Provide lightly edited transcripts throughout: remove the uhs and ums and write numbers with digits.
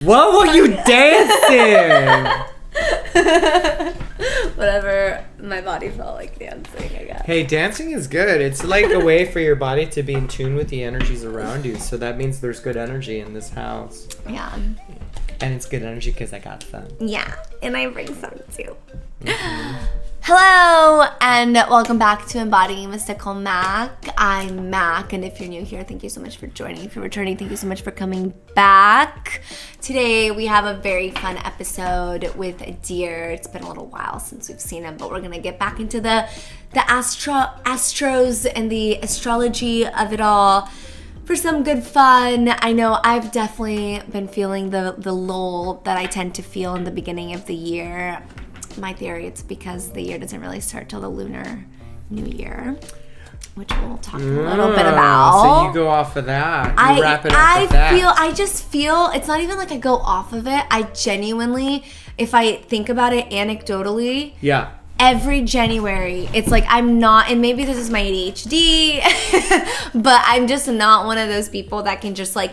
What were you dancing? Whatever my body felt like dancing, I guess. Hey, dancing is good. It's like a way for your body to be in tune with the energies around you. So that means there's good energy in this house. Yeah. And it's good energy because I got some. Yeah, and I bring some too. Mm-hmm. Hello, and welcome back to Embodying Mystical Mac. I'm Mac, and if you're new here, thank you so much for joining. If you're returning, thank you so much for coming back. Today, we have a very fun episode with Adyr. It's been a little while since we've seen him, but we're going to get back into the astros and the astrology of it all for some good fun. I know I've definitely been feeling the lull that I tend to feel in the beginning of the year. My theory, it's because the year doesn't really start till the Lunar New Year, which we'll talk a little bit about. So you go off of that. You wrap it up with that. I just feel, it's not even like I go off of it. I genuinely, if I think about it anecdotally, yeah. Every January, it's like I'm not, and maybe this is my ADHD, but I'm just not one of those people that can just like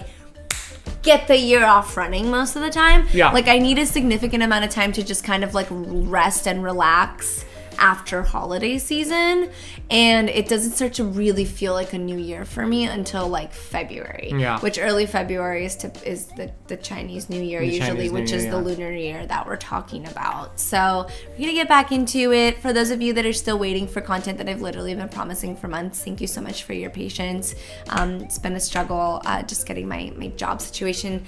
get the year off running most of the time. Yeah. Like I need a significant amount of time to just kind of like rest and relax after holiday season, and it doesn't start to really feel like a new year for me until like February. Yeah. Which early February is the Chinese New Year usually, which is the Lunar New Year that we're talking about. So we're gonna get back into it. For those of you that are still waiting for content that I've literally been promising for months, thank you so much for your patience. It's been a struggle just getting my job situation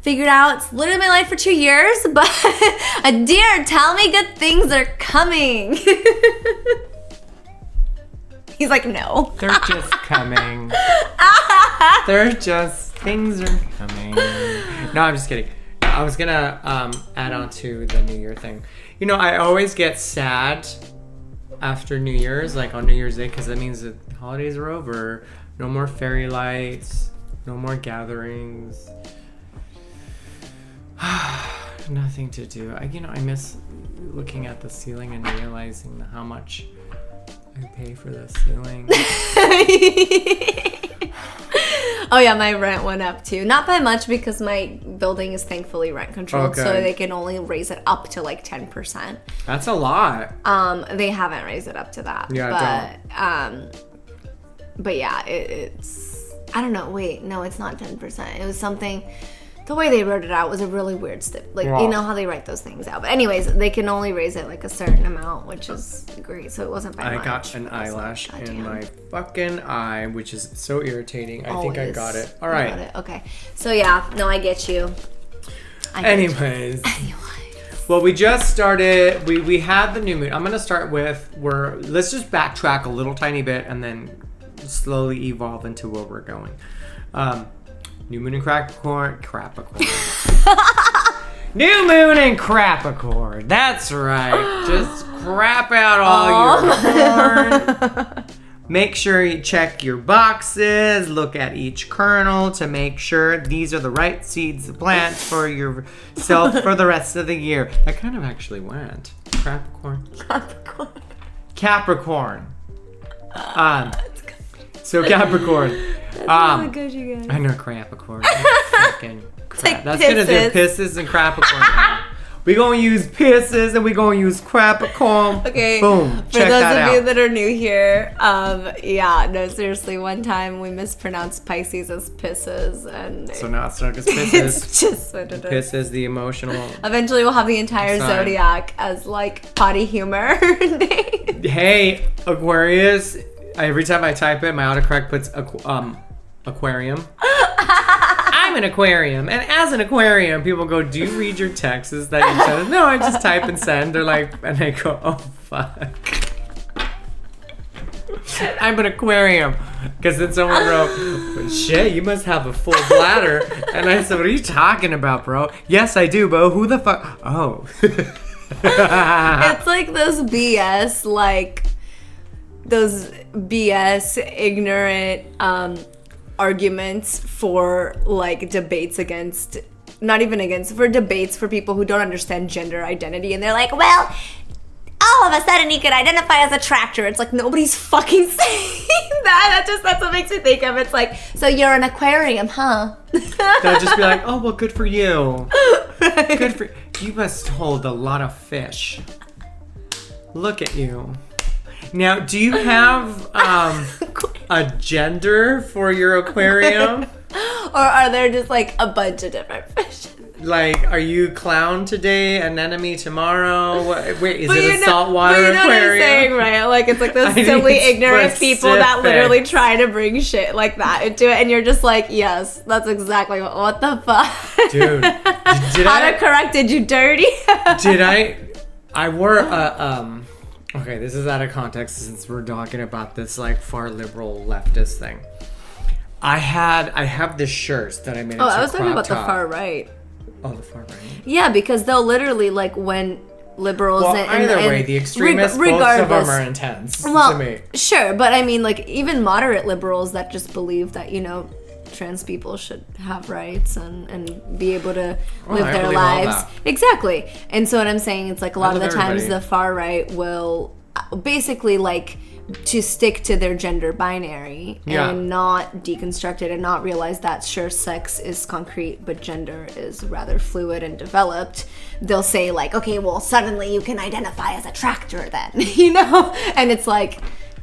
figured out. It's literally my life for 2 years, but Adyr, tell me good things are coming. He's like, no. They're just coming. Things are coming. No, I'm just kidding. I was gonna add on to the New Year thing. You know, I always get sad after New Year's, like on New Year's Day, because that means that the holidays are over. No more fairy lights. No more gatherings. Nothing to do. I miss looking at the ceiling and realizing how much I pay for the ceiling. Oh yeah, my rent went up too. Not by much because my building is thankfully rent controlled, so they can only raise it up to like 10%. That's a lot. They haven't raised it up to that. Yeah, but yeah, it's I don't know. Wait, no, it's not 10%. It was something. The way they wrote it out was a really weird step. Like, you know how they write those things out. But anyways, they can only raise it like a certain amount, which is great. So it wasn't by much. I got an eyelash in my fucking eye, which is so irritating. I think I got it. All right. Got it. Okay. So yeah, no, I get you. Anyways. Well, we just started. We had the new moon. I'm gonna start with let's just backtrack a little tiny bit and then slowly evolve into where we're going. New moon in Capricorn. New moon in Capricorn. That's right. Just crap out all your corn. Make sure you check your boxes. Look at each kernel to make sure these are the right seeds to plant for yourself for the rest of the year. That kind of actually went. Capricorn. So Capricorn. That's good, you guys. I know Capricorn. Fucking crap. That's gonna do pisses and Capricorn now. We're gonna use pisses and we're gonna use Capricorn. Okay. Boom. For Check those that of out. you that are new here, yeah, no, seriously, one time we mispronounced Pisces as pisses, and So now it's stuck as pisses. it's just what it is. Pisses, the emotional. Eventually, we'll have the entire Sign. zodiac as like potty humor. Hey, Aquarius. Every time I type it, my autocorrect puts aquarium. I'm an aquarium, and as an aquarium, people go, "Do you read your texts that you send?" No, I just type and send. They're like, and I go, "Oh fuck." I'm an aquarium, because then someone wrote, "Shit, you must have a full bladder," and I said, "What are you talking about, bro?" Yes, I do, but who the fuck? Oh. It's like those BS ignorant arguments for like debates against, not even against, for debates for people who don't understand gender identity, and they're like, well, all of a sudden you could identify as a tractor. It's like, nobody's fucking saying that. That's what makes me think of. It's like, so you're an aquarium, huh? They'll just be like, oh, well, good for you. Good for you. Must hold a lot of fish. Look at you. Now, do you have a gender for your aquarium? Or are there just like a bunch of different fish? Like, are you clown today, anemone tomorrow? Wait, is it a saltwater aquarium? What I'm saying, right? Like, it's like those silly, ignorant people that literally try to bring shit like that into it, and you're just like, yes, that's exactly what the fuck? Dude, autocorrect did you dirty? I wore a, okay, this is out of context since we're talking about this, like, far liberal leftist thing. I have this shirt that I made. Oh, I was talking about the far right. Oh, the far right. Yeah, because they'll literally, like, when liberals either way, the extremists, both of them are intense to me. Sure, but I mean, like, even moderate liberals that just believe that, you know, trans people should have rights and be able to live their lives. Exactly. And so what I'm saying, it's like a lot of the times the far right will basically, like, to stick to their gender binary and not deconstruct it and not realize that sure, sex is concrete but gender is rather fluid and developed. They'll say like, okay, well, suddenly you can identify as a tractor then, you know? And it's like,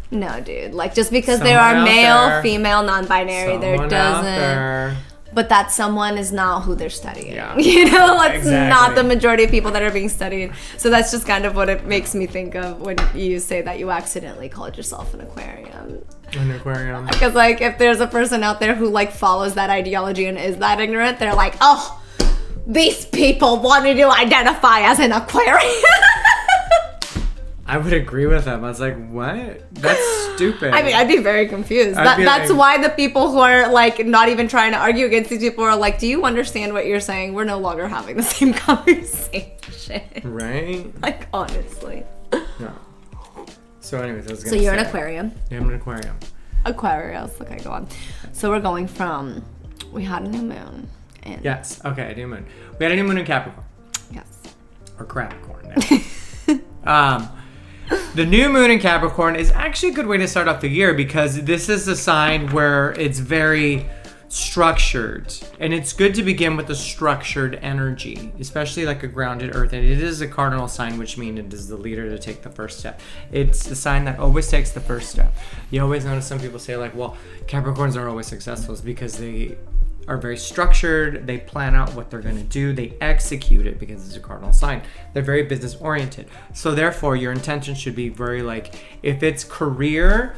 no, dude, like, just because there are male, female, non-binary, there doesn't. But that someone is not who they're studying. Yeah. You know, that's not the majority of people that are being studied. So that's just kind of what it makes me think of when you say that you accidentally called yourself an aquarium. An aquarium. Because, like, if there's a person out there who, like, follows that ideology and is that ignorant, they're like, oh, these people wanted to identify as an aquarium. I would agree with them. I was like, what? That's stupid. I mean, I'd be very confused. That's why the people who are, like, not even trying to argue against these people are like, do you understand what you're saying? We're no longer having the same conversation. Right? Like, honestly. No. So anyways, I was going to say. So you're an aquarium. Yeah, I'm an aquarium. Aquarius. Okay, go on. So we're going from, we had a new moon. Yes. Okay, a new moon. We had a new moon in Capricorn. Yes. Or Crapicorn now. The new moon in Capricorn is actually a good way to start off the year because this is a sign where it's very structured. And it's good to begin with a structured energy, especially like a grounded earth. And it is a cardinal sign, which means it is the leader to take the first step. It's the sign that always takes the first step. You always notice some people say like, well, Capricorns are always successful because they are very structured. They plan out what they're going to do. They execute it because it's a cardinal sign. They're very business oriented. So therefore, your intention should be very like, if it's career,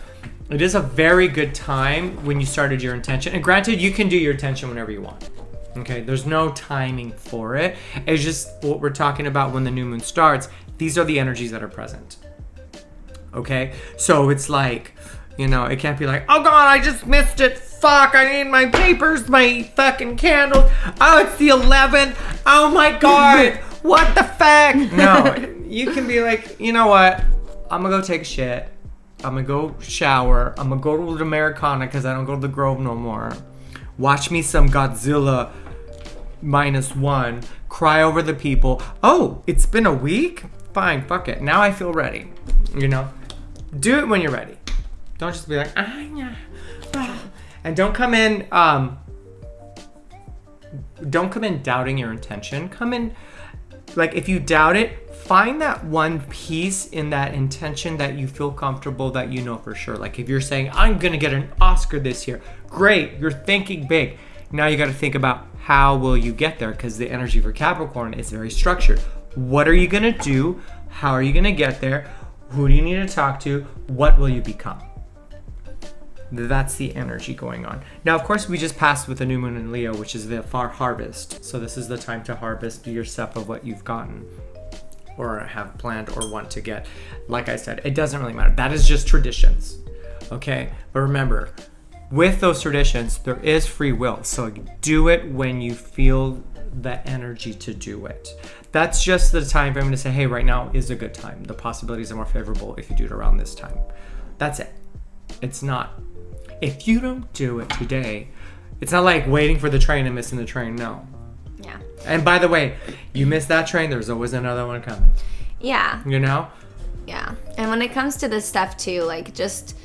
it is a very good time when you started your intention. And granted, you can do your intention whenever you want. Okay, there's no timing for it. It's just what we're talking about when the new moon starts. These are the energies that are present. Okay, so it's like, you know, it can't be like, oh God, I just missed it. Fuck, I need my papers, my fucking candles. Oh, it's the 11th. Oh my God, what the fuck? No, you can be like, you know what? I'm gonna go take a shit. I'm gonna go shower. I'm gonna go to the Americana because I don't go to the Grove no more. Watch me some Godzilla -1. Cry over the people. Oh, it's been a week? Fine, fuck it. Now I feel ready. You know? Do it when you're ready. Don't just be like, yeah. And don't come in doubting your intention. Come in, like, if you doubt it, find that one piece in that intention that you feel comfortable, that you know for sure. Like if you're saying, I'm gonna get an Oscar this year, great, you're thinking big. Now you gotta think about how will you get there, because the energy for Capricorn is very structured. What are you gonna do? How are you gonna get there? Who do you need to talk to? What will you become? That's the energy going on. Now, of course, we just passed with the new moon in Leo, which is the far harvest. So this is the time to harvest your stuff of what you've gotten or have planned or want to get. Like I said, it doesn't really matter. That is just traditions, okay? But remember, with those traditions, there is free will. So do it when you feel the energy to do it. That's just the time frame to say, hey, right now is a good time. The possibilities are more favorable if you do it around this time. That's it. It's not. If you don't do it today, it's not like waiting for the train and missing the train. No. Yeah. And by the way, you miss that train, there's always another one coming. Yeah. You know? Yeah. And when it comes to this stuff too, like just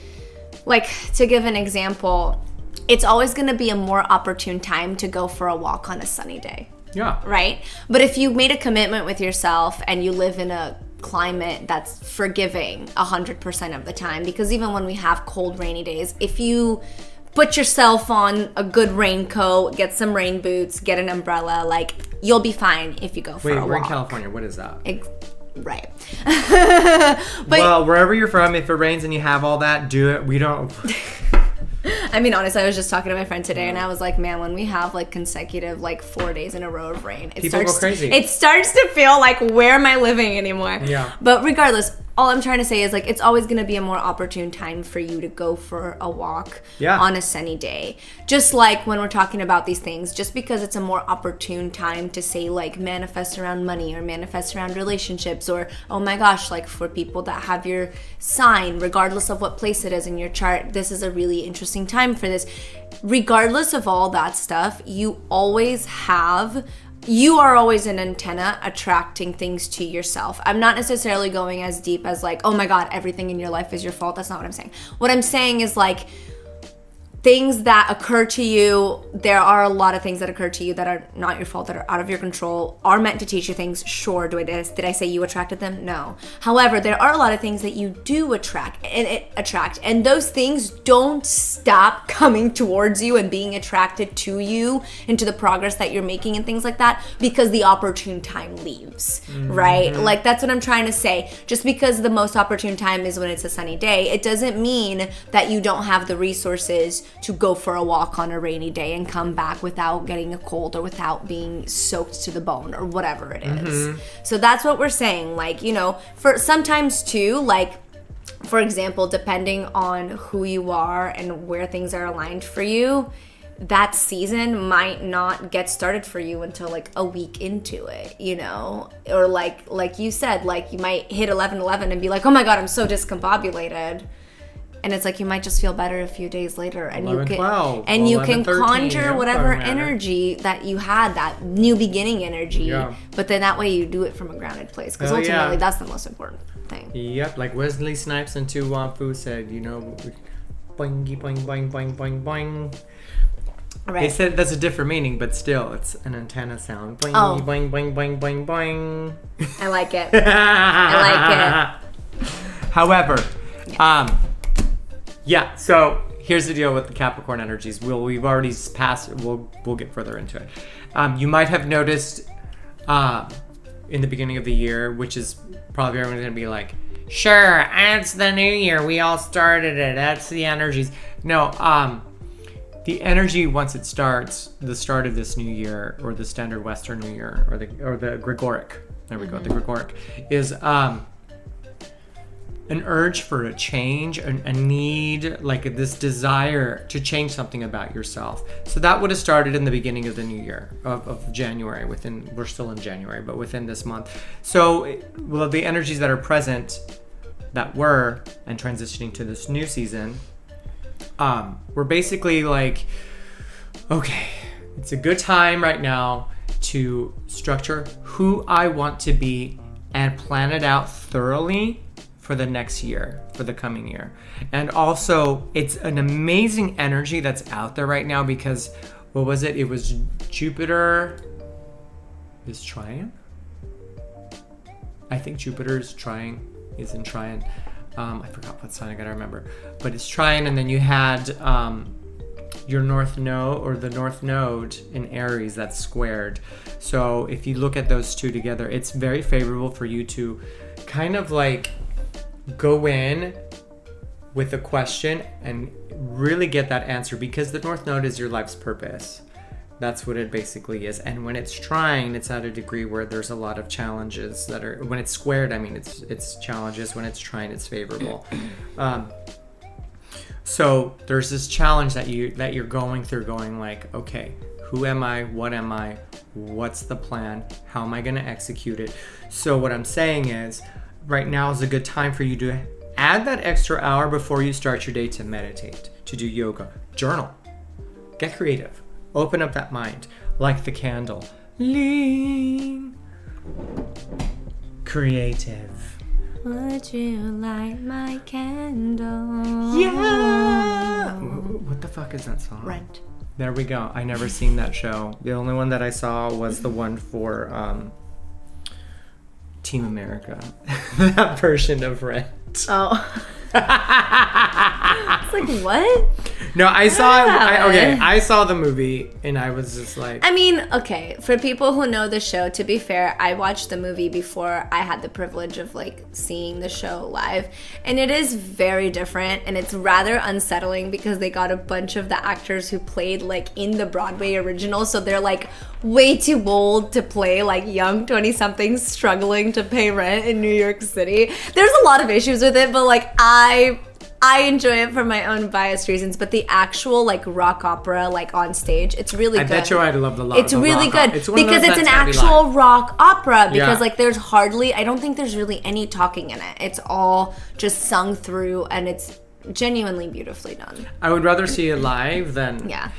like to give an example, it's always going to be a more opportune time to go for a walk on a sunny day. Yeah. Right? But if you made a commitment with yourself and you live in a climate that's forgiving 100% of the time, because even when we have cold, rainy days, if you put yourself on a good raincoat, get some rain boots, get an umbrella, like, you'll be fine if you go for a walk. Wait, we're in California. What is that? Right. But, well, wherever you're from, if it rains and you have all that, do it. We don't... I mean, honestly, I was just talking to my friend today, and I was like, man, when we have like consecutive 4 days in a row of rain, people go crazy. It starts to feel like, where am I living anymore? Yeah. But regardless, all I'm trying to say is, like, it's always going to be a more opportune time for you to go for a walk on a sunny day. Just like when we're talking about these things, just because it's a more opportune time to say, like, manifest around money or manifest around relationships, or, oh my gosh, like, for people that have your sign, regardless of what place it is in your chart, this is a really interesting time for this. Regardless of all that stuff, you are always an antenna attracting things to yourself. I'm not necessarily going as deep as like, oh my God, everything in your life is your fault. That's not what I'm saying. What I'm saying is, like, things that occur to you, there are a lot of things that occur to you that are not your fault, that are out of your control, are meant to teach you things. Sure, did I say you attracted them? No. However, there are a lot of things that you do attract, and those things don't stop coming towards you and being attracted to you into the progress that you're making and things like that, because the opportune time leaves, right? Like, that's what I'm trying to say. Just because the most opportune time is when it's a sunny day, it doesn't mean that you don't have the resources to go for a walk on a rainy day and come back without getting a cold or without being soaked to the bone or whatever it is. So that's what we're saying. Like, for sometimes too, like, for example, depending on who you are and where things are aligned for you, that season might not get started for you until like a week into it, or like you said, like, you might hit 11/11 and be like, oh my God, I'm so discombobulated. And it's like, you might just feel better a few days later, and 11, you can 12, and 12, you 11, can 13, conjure whatever energy that you had, that new beginning energy. But then that way you do it from a grounded place, because ultimately that's the most important thing. Yep, like Wesley Snipes and Tu Wong Fu said, boing, boing, boing, boing, boing, boing. Right. They said that's a different meaning, but still, it's an antenna sound. Boing, boing, boing, boing, boing, boing. I like it. I like it. However, yeah, so here's the deal with the Capricorn energies. We've already passed. We'll get further into it. You might have noticed in the beginning of the year, which is probably everyone's gonna be like, sure, it's the new year. We all started it. That's the energies. No, the energy once it starts, the start of this new year, or the standard Western New Year, or the Gregoric. There we go. The Gregoric is an urge for a change, a need, like this desire to change something about yourself. So that would have started in the beginning of the new year, of January. We're still in January, but within this month. So, the energies that are present, that were, and transitioning to this new season, we're basically like, okay, it's a good time right now to structure who I want to be and plan it out thoroughly for the next year, for the coming year. And also, it's an amazing energy that's out there right now, because what was it? It was Jupiter is trine. I think Jupiter is in trine. I forgot what sign, I gotta remember. But it's trine, and then you had your North Node, or the North Node in Aries, that's squared. So if you look at those two together, it's very favorable for you to kind of like go in with a question and really get that answer, because the North Node is your life's purpose. That's what it basically is. And when it's trine, it's at a degree where there's a lot of challenges that are, when it's squared, I mean, it's challenges. When it's trine, it's favorable. So there's this challenge that you're going through, going like, okay, who am I? What am I? What's the plan? How am I going to execute it? So what I'm saying is, right now is a good time for you to add that extra hour before you start your day to meditate, to do yoga, journal, get creative, open up that mind, like the candle, lean, creative, Would you light my candle? Yeah. What the fuck is that song? Rent. There we go. I never seen that show. The only one that I saw was the one for Team America. That version of Rent. Oh. It's like, what? No, I saw it. I saw the movie and I was just like... I mean, okay, for people who know the show, to be fair, I watched the movie before I had the privilege of, like, seeing the show live. And it is very different and it's rather unsettling because they got a bunch of the actors who played, like, in the Broadway original. So they're, like, way too old to play, like, young 20-somethings struggling to pay rent in New York City. There's a lot of issues with it, but, like, I enjoy it for my own biased reasons, but the actual, like, rock opera, like, on stage, it's really good. I bet you I'd love It's really good because it's an actual rock opera because, like, there's hardly, I don't think there's really any talking in it. It's all just sung through and it's genuinely beautifully done. I would rather see it live than... Yeah.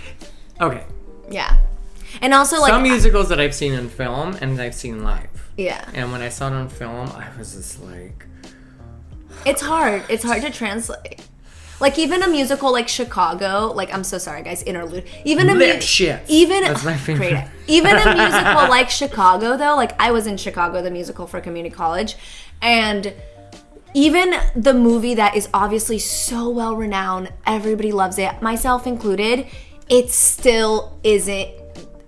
Okay. Yeah. And also, like... Some musicals that I've seen in film and I've seen live. Yeah. And when I saw it on film, I was just like... It's hard. It's hard to translate. Like, even a musical like Chicago, like, I'm so sorry, guys, interlude. Even a That's my favorite. Even a musical like Chicago, though, like, I was in Chicago, the musical for community college, and even the movie that is obviously so well renowned, everybody loves it, myself included, it still isn't.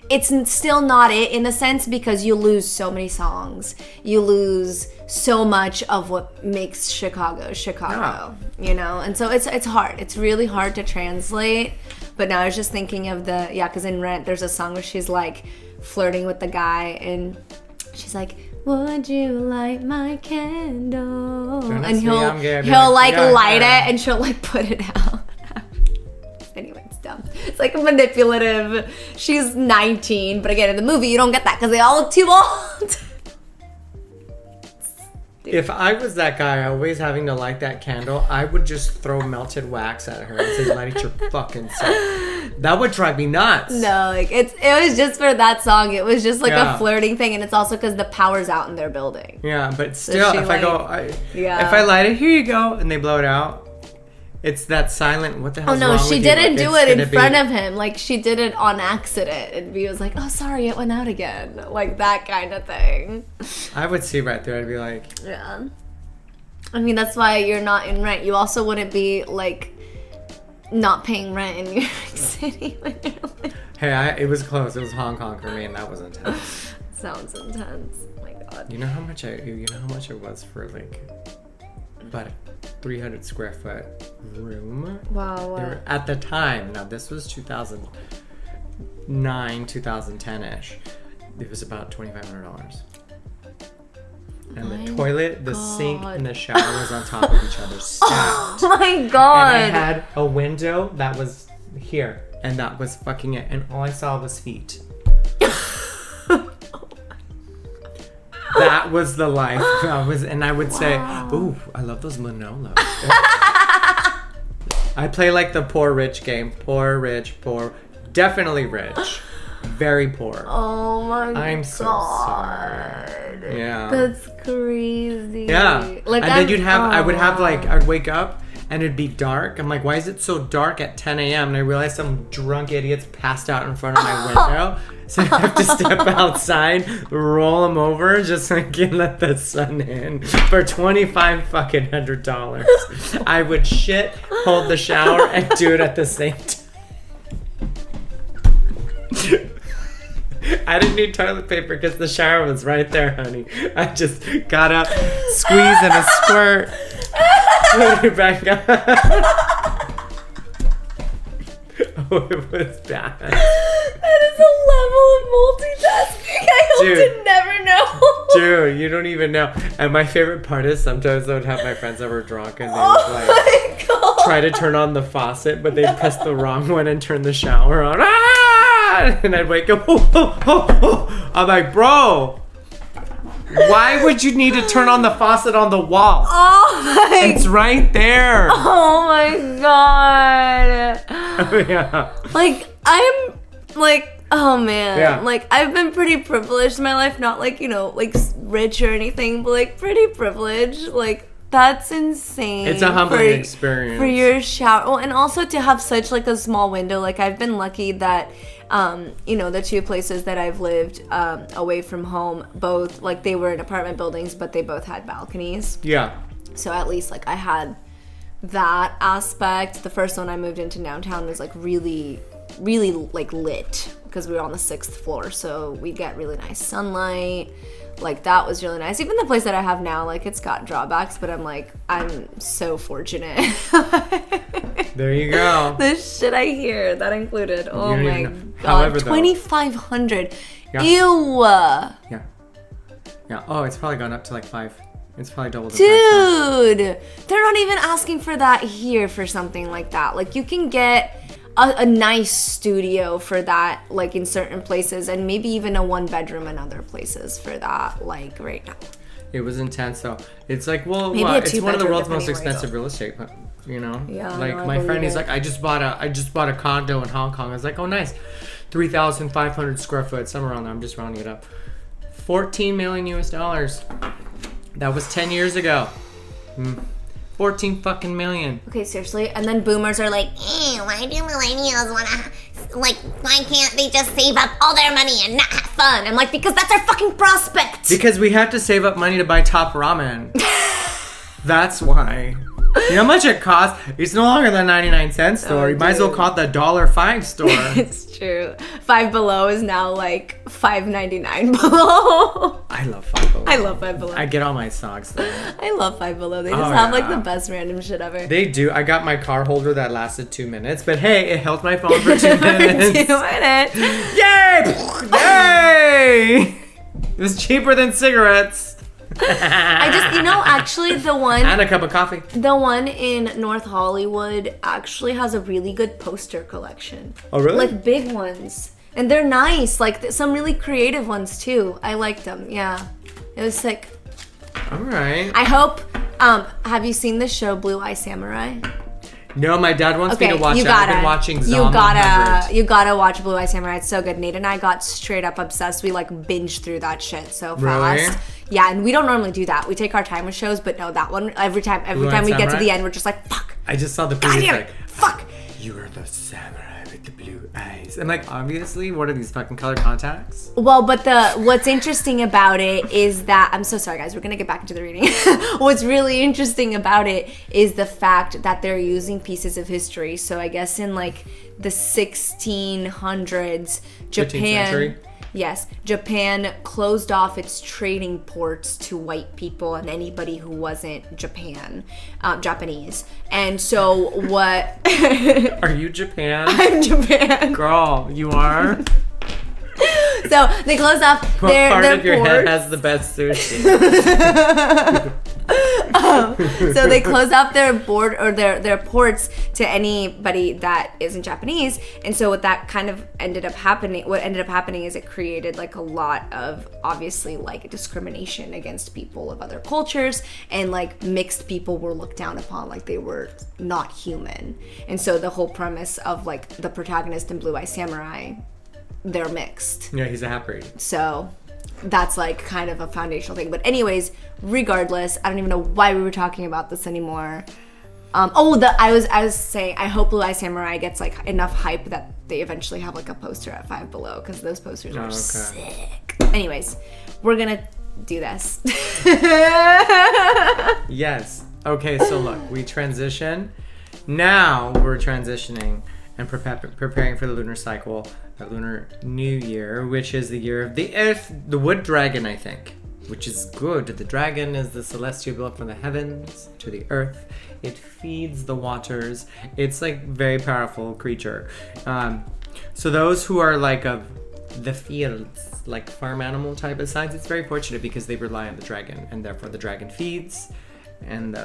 It's still not it in a sense because you lose so many songs. You lose so much of what makes Chicago, you know? And so it's hard. It's really hard to translate. But now I was just thinking of because in Rent, there's a song where she's like flirting with the guy and she's like, would you light my candle? And he'll like light it and she'll like put it out. Anyway, it's dumb. It's like a manipulative. She's 19, but again, in the movie, you don't get that because they all look too old. If I was that guy always having to light that candle, I would just throw melted wax at her and say, light it your fucking self. That would drive me nuts. No, like, it was just for that song. It was just like a flirting thing, and it's also because the power's out in their building. Yeah, but still, if I light it, here you go, and they blow it out, it's that silent, what the hell? Oh no, she didn't do it in front of him. Like, she did it on accident. And he was like, oh, sorry, it went out again. Like, that kind of thing. I would see right through it. I'd be like... Yeah. I mean, that's why you're not in Rent. You also wouldn't be, like, not paying rent in New York City when you're like... Hey, it was close. It was Hong Kong for me, and that was intense. Sounds intense. Oh my God. You know how much it was for, like, about a 300 square foot room? Wow. At the time, now this was 2009, 2010-ish. It was about $2,500. And the toilet, the sink, and the shower was on top of each other, stacked. Oh my God. And I had a window that was here, and that was fucking it. And all I saw was feet. That was the life. And I would say, ooh, I love those Manolos. I play like the poor rich game. Poor, rich, poor. Definitely rich. Very poor. Oh my God. I'm so sorry. Yeah. That's crazy. Yeah. Like, and then I'd wake up and it'd be dark. I'm like, why is it so dark at 10 a.m.? And I realized some drunk idiots passed out in front of my window. So I have to step outside, roll them over, just so I can let the sun in for $2,500. I would shit, hold the shower, and do it at the same time. I didn't need toilet paper because the shower was right there, honey. I just got up, squeeze and a squirt, put it back up. Oh, it was bad. That is a level of multitasking I hope to never know. Dude, you don't even know. And my favorite part is sometimes I would have my friends that were drunk and they would try to turn on the faucet, but they'd press the wrong one and turn the shower on. And I'd wake up. I'm like, bro, why would you need to turn on the faucet on the wall? It's right there. Oh my God. Yeah. Like, I'm like, Oh man, Yeah. like I've been pretty privileged in my life, not like, you know, like rich or anything, but like pretty privileged. Like that's insane. It's a humbling experience. For your shower. Well, and also to have such like a small window. Like I've been lucky that, you know, the two places that I've lived away from home, both like they were in apartment buildings, but they both had balconies. Yeah. So at least like I had that aspect. The first one I moved into downtown was like really like lit because we were on the 6th floor, so we get really nice sunlight. Like that was really nice. Even the place that I have now, like it's got drawbacks, but I'm so fortunate. There you go. The shit I hear, that included. Oh my god. However, 2,500. Yeah. Ew. Yeah. Yeah. Oh, it's probably gone up to like 5. It's probably doubled. Dude, they're not even asking for that here for something like that. Like you can get a nice studio for that, like in certain places, and maybe even a 1-bedroom in other places for that, like right now. It was intense though. It's like, well, Maybe it's one of the world's most expensive real estate, you know? Yeah, like no, my friend, he's like, I just bought a condo in Hong Kong. I was like, oh nice. 3,500 square foot, somewhere around there. I'm just rounding it up. $14 million US. That was 10 years ago. 14 fucking million. Okay, seriously. And then boomers are like, Why do millennials wanna, like, why can't they just save up all their money and not have fun? I'm like, because that's our fucking prospect. Because we have to save up money to buy top ramen. That's why. You know how much it costs? It's no longer the 99-cent store. You might as well call it the $1.05 store. It's true. Five Below is now like $5.99 below. I love Five Below. I love Five Below. I get all my socks there. I love Five Below. They just have like the best random shit ever. They do. I got my car holder that lasted 2 minutes, but hey, it held my phone for 2 minutes. 2 minutes. Yay! Yay! It was cheaper than cigarettes. I just, you know, actually the one... And a cup of coffee. The one in North Hollywood actually has a really good poster collection. Oh, really? Like big ones. And they're nice. Like some really creative ones too. I liked them. Yeah. It was sick. All right. I hope, have you seen the show Blue Eye Samurai? No, my dad wants me to watch you it. gotta, I've been watching you Zom gotta, you gotta watch Blue Eye Samurai. It's so good. Nate and I got straight up obsessed. We like binged through that shit so fast. Really? Yeah, and we don't normally do that. We take our time with shows, but no, that one every time we get to the end, we're just like, fuck. I just saw the preview. Damn Like, fuck. You are the samurai with the blue eyes. And like, obviously, what are these fucking color contacts? Well, but what's interesting about it is that, I'm so sorry guys, we're gonna get back into the reading. What's really interesting about it is the fact that they're using pieces of history. So I guess in like the 1600s, Japan, yes, Japan closed off its trading ports to white people and anybody who wasn't Japanese. And so what? Are you Japan? I'm Japan. Girl, you are? So they closed off their part their of your ports. head has the best sushi? So they closed off their board or their ports to anybody that isn't Japanese, and so what ended up happening is it created like a lot of obviously like discrimination against people of other cultures, and like mixed people were looked down upon like they were not human. And so the whole premise of like the protagonist in Blue Eye Samurai, they're mixed. Yeah, he's a half-breed. So that's like kind of a foundational thing. But anyways, regardless, I don't even know why we were talking about this anymore. I was saying I hope Blue Eye Samurai gets like enough hype that they eventually have like a poster at Five Below, because those posters are sick. Anyways, we're gonna do this. Yes. Okay, so look, we transition. Now we're transitioning and preparing for the lunar cycle, the lunar new year, which is the year of the Earth, the wood dragon, I think, which is good. The dragon is the celestial built from the heavens to the earth. It feeds the waters. It's like very powerful creature. So those who are like of the fields, like farm animal type of signs, it's very fortunate because they rely on the dragon, and therefore the dragon feeds. And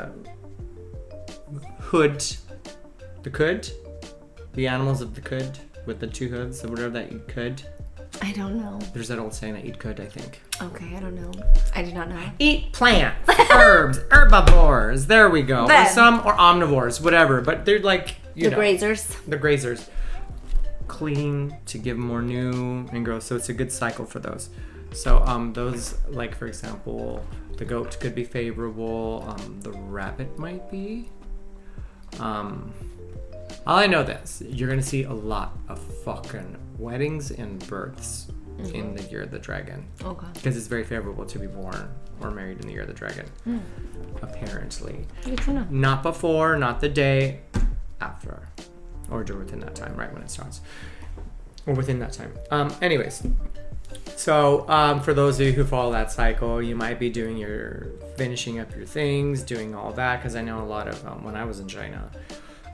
the animals of the could with the 2 hooves or whatever that eat could. I don't know. There's that old saying that eat could, I think. Okay, I don't know. I do not know. Eat plants, herbs, herbivores. There we go. Or some or omnivores, whatever. But they're like, you know. Grazers. The grazers. clean to give more new and growth. So it's a good cycle for those. So those, like for example, the goat could be favorable. The rabbit might be. All I know this, you're gonna see a lot of fucking weddings and births in the year of the dragon. Okay. Because it's very favorable to be born or married in the year of the dragon. Apparently. Good to know. Not before, not the day, after. Or within that time, right when it starts. Or within that time. Anyways. So, for those of you who follow that cycle, you might be finishing up your things, doing all that. Because I know a lot of, when I was in China,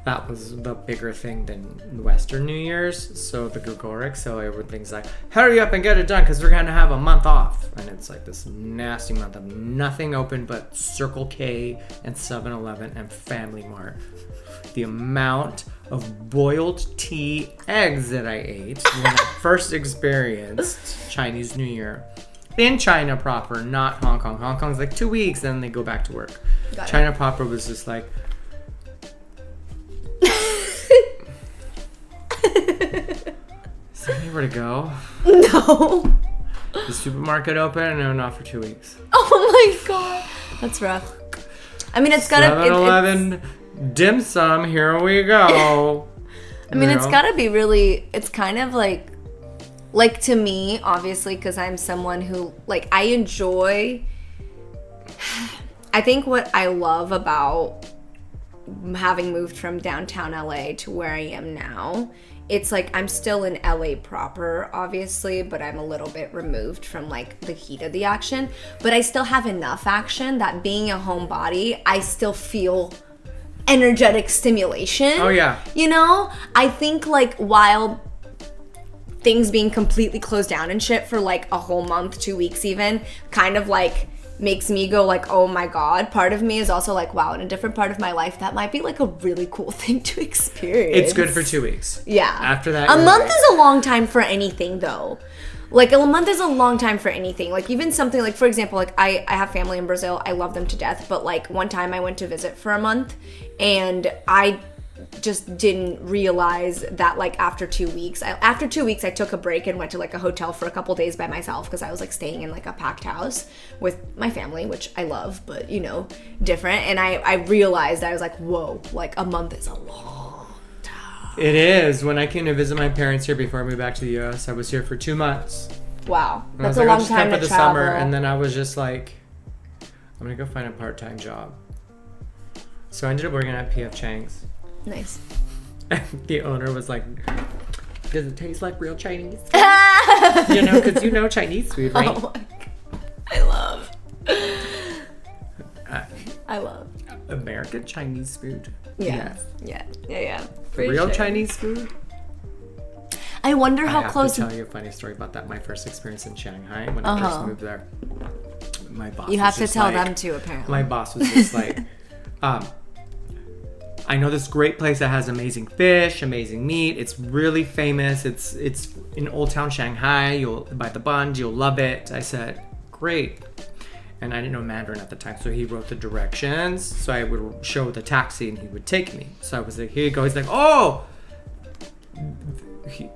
that was the bigger thing than Western New Year's. So the Gregoric, so everything's like, hurry up and get it done because we're going to have a month off. And it's like this nasty month of nothing open but Circle K and 7-Eleven and Family Mart. The amount of boiled tea eggs that I ate when I first experienced Chinese New Year. In China proper, not Hong Kong. Hong Kong's like 2 weeks, then they go back to work. China proper was just like, is there anywhere to go? No. The supermarket open? No, not for 2 weeks. Oh my god. That's rough. I mean, it's gotta... 7-Eleven dim sum, here we go. I mean, it's gotta be really... It's kind of like to me, obviously, because I'm someone who, like, I enjoy... I think what I love about having moved from downtown LA to where I am now, it's like I'm still in LA proper, obviously, but I'm a little bit removed from like the heat of the action. But I still have enough action that being a homebody, I still feel energetic stimulation. Oh yeah. You know? I think like while things being completely closed down and shit for like a whole month, 2 weeks even, kind of like makes me go like, oh my god. Part of me is also like, wow, in a different part of my life, that might be like a really cool thing to experience. It's good for 2 weeks. Yeah. After that, a month is a long time for anything though. Like a month is a long time for anything. Like even something like, for example, like I have family in Brazil. I love them to death. But like one time I went to visit for a month and I just didn't realize that like after 2 weeks, I took a break and went to like a hotel for a couple days by myself because I was like staying in like a packed house with my family, which I love, but you know, different. And I realized, I was like, whoa, like a month is a long time. It is. When I came to visit my parents here before I moved back to the US, I was here for 2 months. Wow. And That's I was a like, long I'll just time come to for the travel. summer, and then I was just like, I'm gonna go find a part-time job. So I ended up working at P.F. Chang's. Nice. The owner was like, does it taste like real Chinese? You know, because you know Chinese food, right? Oh my god. I love American Chinese food. Yeah. Yeah. Real Chinese food? I wonder how I have close... to tell you a funny story about that. My first experience in Shanghai when I first moved there. My boss You was have to just tell like- them too, apparently. My boss was just like, I know this great place that has amazing fish, amazing meat. It's really famous. It's in Old Town Shanghai. You'll buy the buns. You'll love it. I said, great. And I didn't know Mandarin at the time, so he wrote the directions. So I would show the taxi, and he would take me. So I was like, here you go. He's like, oh!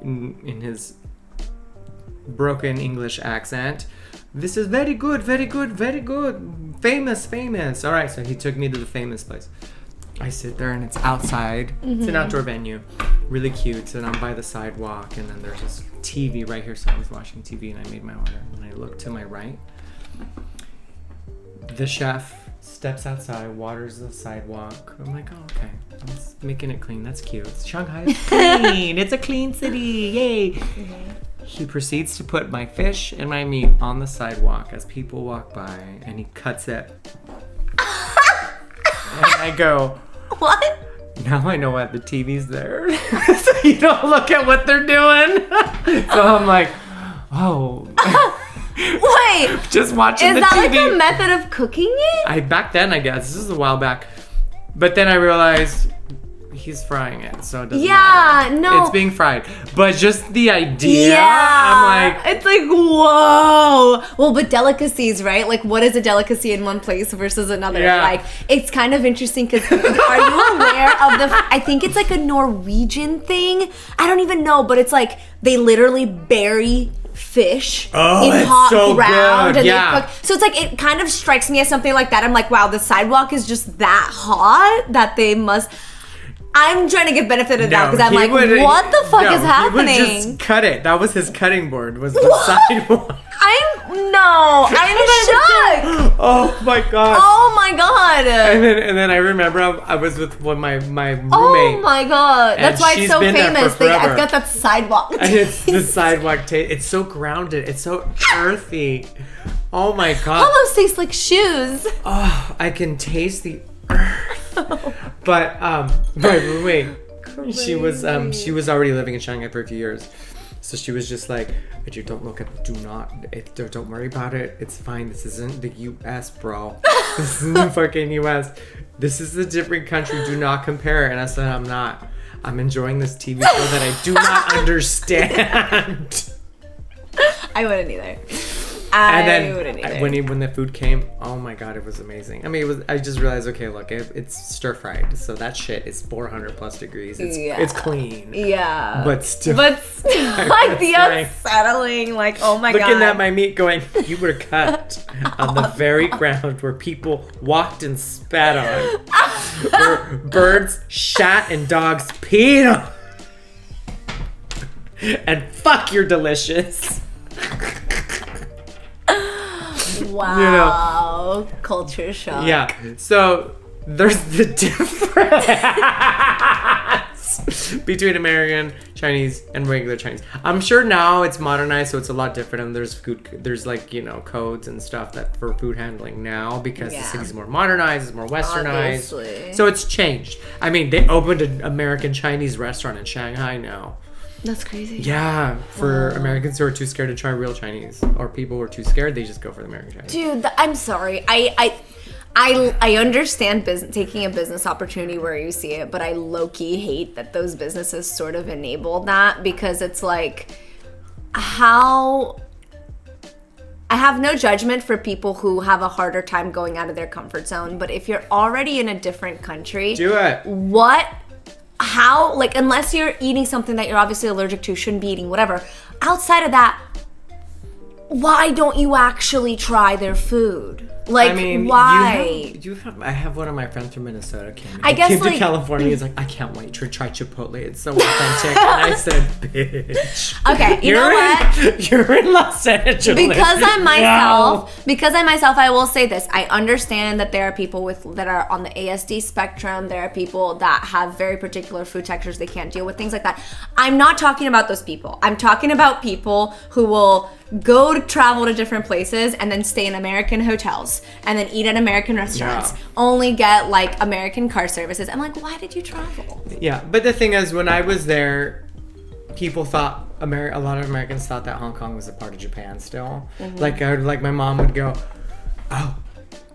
In his broken English accent, this is very good, very good, very good. Famous. All right, so he took me to the famous place. I sit there and it's outside. It's an outdoor venue. Really cute. And I'm by the sidewalk and then there's this TV right here. So I was watching TV and I made my order. And I look to my right. The chef steps outside, waters the sidewalk. I'm like, oh, okay. I'm just making it clean. That's cute. Shanghai is clean. It's a clean city. Yay. He proceeds to put my fish and my meat on the sidewalk as people walk by and he cuts it. And I go, What? now I know why the TV's there. So you don't look at what they're doing. So I'm like, oh. Wait. Just watching the Is that TV. like a method of cooking it? Back then, I guess. This is a while back. But then I realized he's frying it, so it doesn't matter. No. It's being fried. But just the idea, I'm like... It's like, whoa. Well, but delicacies, right? Like, what is a delicacy in one place versus another? Yeah. Like, it's kind of interesting because are you aware of I think it's like a Norwegian thing. I don't even know, but it's like they literally bury fish in hot ground and they cook. So it's like, it kind of strikes me as something like that. I'm like, wow, the sidewalk is just that hot that they must... I'm trying to give benefit of that because I'm like, what the fuck is happening? He would just cut it. That was his cutting board, was the sidewalk. I'm shocked. Oh my god. Oh my god. And then I remember I was with my roommate. Oh my god. That's why it's so famous. I've got that sidewalk taste. And it's the sidewalk taste. It's so grounded. It's so earthy. Oh my god. Almost tastes like shoes. Oh, I can taste the earth. But my roommate, she was already living in Shanghai for a few years. So she was just like, but you don't don't worry about it. It's fine. This isn't the US, bro. This isn't the fucking US. This is a different country. Do not compare it. And I said, I'm not. I'm enjoying this TV show that I do not understand. I wouldn't either. And then when the food came, oh my god, it was amazing. I mean, I just realized, okay, look, it's stir fried, so that shit is 400 plus degrees. It's clean. Yeah. But still like the unsettling, like, oh my god. Looking at my meat going, you were cut on the very ground where people walked and spat on. Where birds shat and dogs peed on. And fuck, you're delicious. Wow. You know, culture shock. Yeah. So there's the difference between American Chinese and regular Chinese. I'm sure now it's modernized, so it's a lot different. And there's like, you know, codes and stuff that for food handling now because the city's more modernized, it's more westernized. Obviously. So it's changed. I mean, they opened an American Chinese restaurant in Shanghai now. That's crazy. Yeah, for Americans who are too scared to try real Chinese, or people who are too scared, they just go for the American Chinese. Dude, I'm sorry. I understand taking a business opportunity where you see it, but I low-key hate that those businesses sort of enable that because it's like, how... I have no judgment for people who have a harder time going out of their comfort zone, but if you're already in a different country... Do it. How, like, unless you're eating something that you're obviously allergic to, shouldn't be eating, whatever. Outside of that, why don't you actually try their food? Like, I mean, why? I have one of my friends from Minnesota came to California. He's like, I can't wait to try Chipotle. It's so authentic. And I said, bitch. Okay, you know what? You're in Los Angeles. Because I'm myself, I will say this. I understand that there are people that are on the ASD spectrum. There are people that have very particular food textures. They can't deal with things like that. I'm not talking about those people. I'm talking about people who will go to travel to different places and then stay in American hotels and then eat at American restaurants, only get like American car services. I'm like, why did you travel? Yeah, but the thing is, when I was there, people thought, a lot of Americans thought that Hong Kong was a part of Japan still. Mm-hmm. Like my mom would go, oh,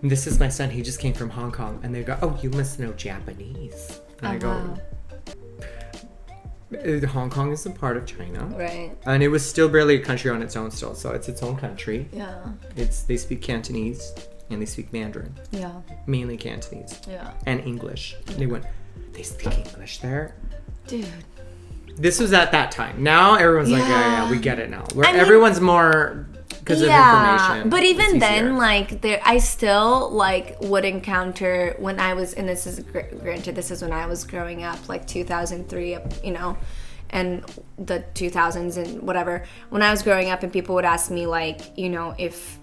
this is my son, he just came from Hong Kong. And they'd go, oh, you must know Japanese. And I go, Hong Kong is a part of China, right? And it was still barely a country on its own still, so it's its own country. Yeah. They speak Cantonese and they speak Mandarin. Yeah. Mainly Cantonese. Yeah. And English. They speak English there. Dude. This was at that time. Now everyone's like, yeah, we get it now. Everyone's more because of information. But even then, like, I still like would encounter when I was, and this is granted, this is when I was growing up, like 2003, you know, and the 2000s and whatever. When I was growing up, and people would ask me, like, you know, if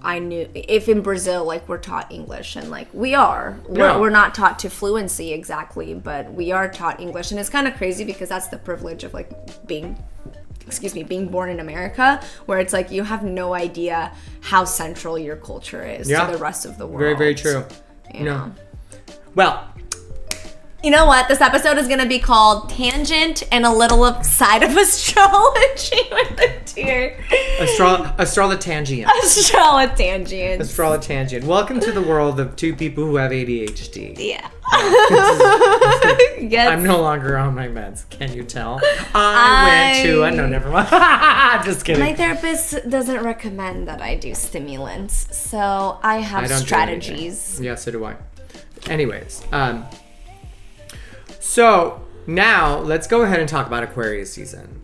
in Brazil, like, we're taught English, and like we're not taught to fluency exactly, but we are taught English, and it's kind of crazy because that's the privilege of like being born in America, where it's like you have no idea how central your culture is to the rest of the world. Very, very true. You know? Well, You know what? This episode is going to be called Tangent and a little of Side of Astrology with Adyr. Astrolotangent. Astrolotangent. Welcome to the world of two people who have ADHD. Yeah. Yes. I'm no longer on my meds. Can you tell? No, never mind. Just kidding. My therapist doesn't recommend that I do stimulants, so I have strategies. Yeah, so do I. Anyways, so now let's go ahead and talk about Aquarius season.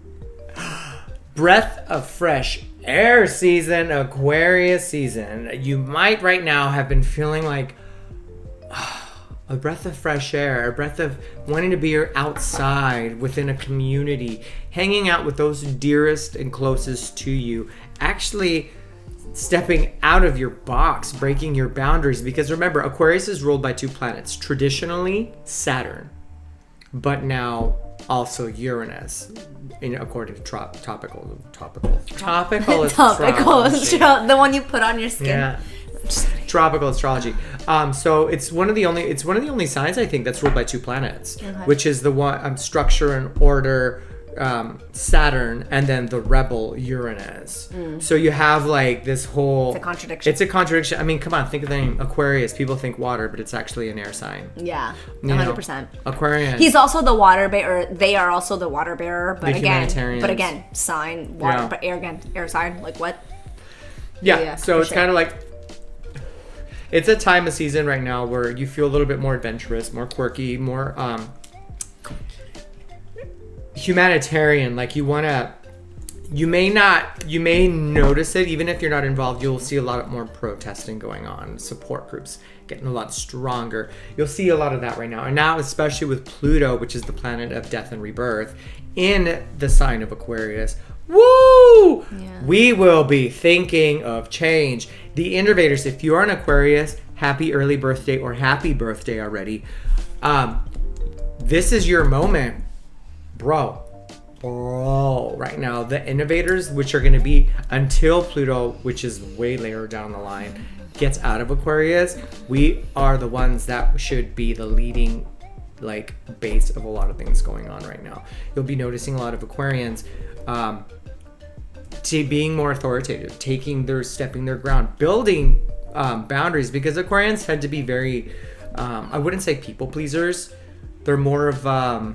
Breath of fresh air season, Aquarius season. You might right now have been feeling like a breath of fresh air, a breath of wanting to be outside within a community, hanging out with those dearest and closest to you, actually stepping out of your box, breaking your boundaries. Because remember, Aquarius is ruled by two planets, traditionally Saturn, but now also Uranus, according to topical astrology. The one you put on your skin. Yeah. Tropical astrology. So it's one of the only signs, I think, that's ruled by two planets, which is the one structure and order, Saturn, and then the rebel Uranus. So you have like this whole. It's a contradiction. I mean, come on, think of the name Aquarius. People think water, but it's actually an air sign. Yeah, 100%. Aquarius. He's also the water bearer. They are also the water bearer, but again, sign water, but air sign. Like what? Yeah. So it's kind of like. It's a time of season right now where you feel a little bit more adventurous, more quirky, more humanitarian. Like you may notice it, even if you're not involved. You'll see a lot more protesting going on, support groups getting a lot stronger. You'll see a lot of that right now. And now, especially with Pluto, which is the planet of death and rebirth, in the sign of Aquarius. Woo! Yeah. We will be thinking of change. The innovators, if you are an Aquarius, happy early birthday or happy birthday already. This is your moment, bro. Right now, the innovators, which are going to be until Pluto, which is way later down the line, gets out of Aquarius, we are the ones that should be the leading base of a lot of things going on right now. You'll be noticing a lot of Aquarians being more authoritative, stepping their ground, building boundaries, because Aquarians tend to be very, I wouldn't say people pleasers. They're more of, I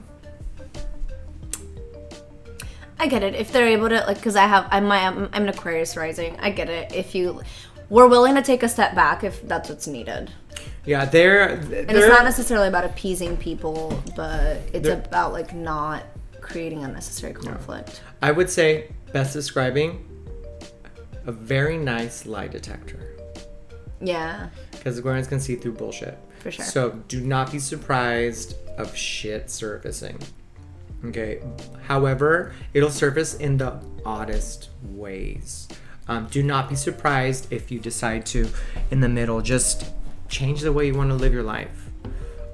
get it. If they're able to, because I'm an Aquarius rising. I get it. We're willing to take a step back if that's what's needed. Yeah, and it's not necessarily about appeasing people, but it's about not creating unnecessary conflict. I would say best describing a very nice lie detector. Yeah. Because Aquarians can see through bullshit. For sure. So do not be surprised of shit surfacing. Okay. However, it'll surface in the oddest ways. Do not be surprised if you decide to, in the middle, just change the way you want to live your life.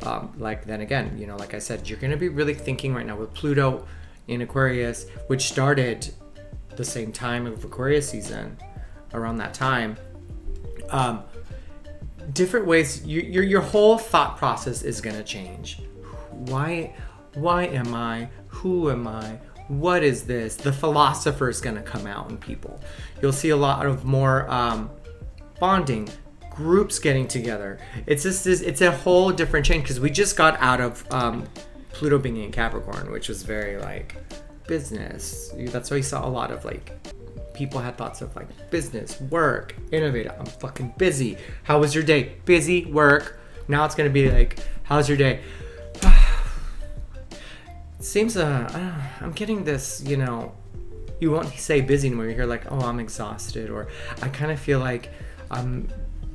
Then again, like I said, you're going to be really thinking right now with Pluto in Aquarius, which started the same time of Aquarius season, around that time. Different ways, your whole thought process is going to change. Why am I? Who am I? What is this? The philosopher is going to come out in people. You'll see a lot of more bonding, groups getting together. It's a whole different change, because we just got out of Pluto being in Capricorn, which was very business. That's why you saw a lot of people had thoughts of business, work, innovative. I'm fucking busy. How was your day? Busy, work. Now it's going to be how's your day? Seems I'm getting this, you won't say busy anymore. You hear oh, I'm exhausted, or I kind of feel I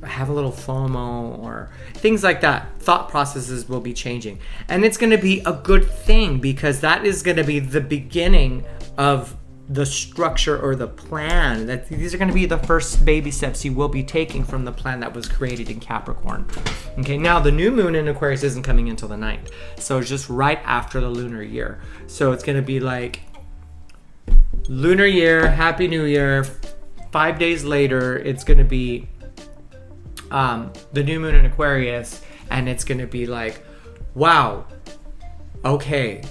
have a little FOMO, or things like that. Thought processes will be changing, and it's going to be a good thing, because that is going to be the beginning of the structure or the plan. That these are going to be the first baby steps you will be taking from the plan that was created in Capricorn. Okay, now the new moon in Aquarius isn't coming until the 9th, so it's just right after the lunar year. So it's going to be lunar year, happy new year. 5 days later, it's going to be the new moon in Aquarius, and it's going to be wow, okay,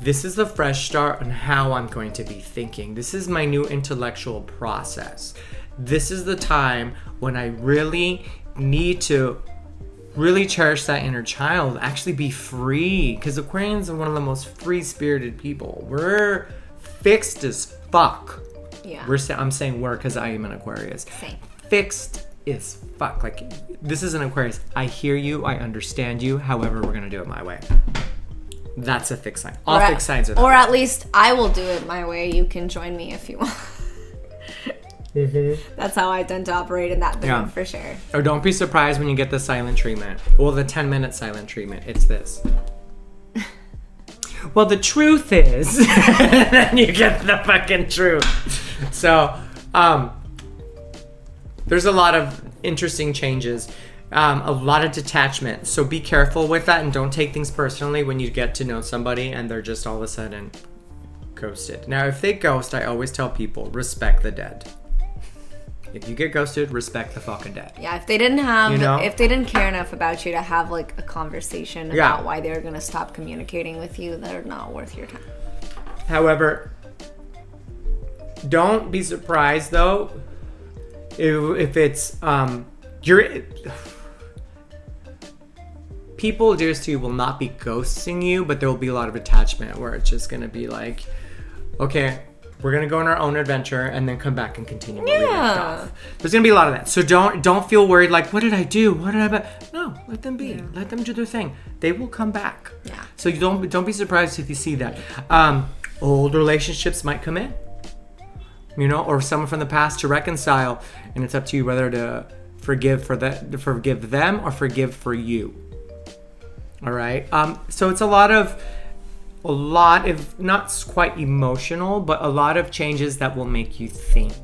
this is a fresh start on how I'm going to be thinking. This is my new intellectual process. This is the time when I really need to really cherish that inner child, actually be free, because Aquarians are one of the most free-spirited people. We're fixed as fuck. Yeah. I'm saying we're because I am an Aquarius. Same. Fixed as fuck. Like, this is an Aquarius. I hear you. I understand you. However, we're going to do it my way. That's a fixed sign. All fixed signs are that. Or at least I will do it my way. You can join me if you want. That's how I tend to operate in that thing, for sure. Or don't be surprised when you get the silent treatment. Well, the 10-minute silent treatment. It's this. Well, the truth is, and then you get the fucking truth. So, there's a lot of interesting changes, a lot of detachment. So be careful with that and don't take things personally when you get to know somebody and they're just all of a sudden ghosted. Now, if they ghost, I always tell people, respect the dead. If you get ghosted, respect the fucking dead. Yeah, if they didn't have, if they didn't care enough about you to have like a conversation about why they're gonna stop communicating with you, they're not worth your time. However, don't be surprised though if it's people dearest to you will not be ghosting you, but there will be a lot of attachment where it's just gonna be like, okay, we're gonna go on our own adventure and then come back and continue where we left off. There's gonna be a lot of that. So don't feel worried like, what did I do? What did I No, let them be. Yeah. Let them do their thing. They will come back. Yeah. So you don't be surprised if you see that. Old relationships might come in. Or someone from the past to reconcile, and it's up to you whether to forgive them or forgive for you. All right. So it's a lot of not quite emotional, but a lot of changes that will make you think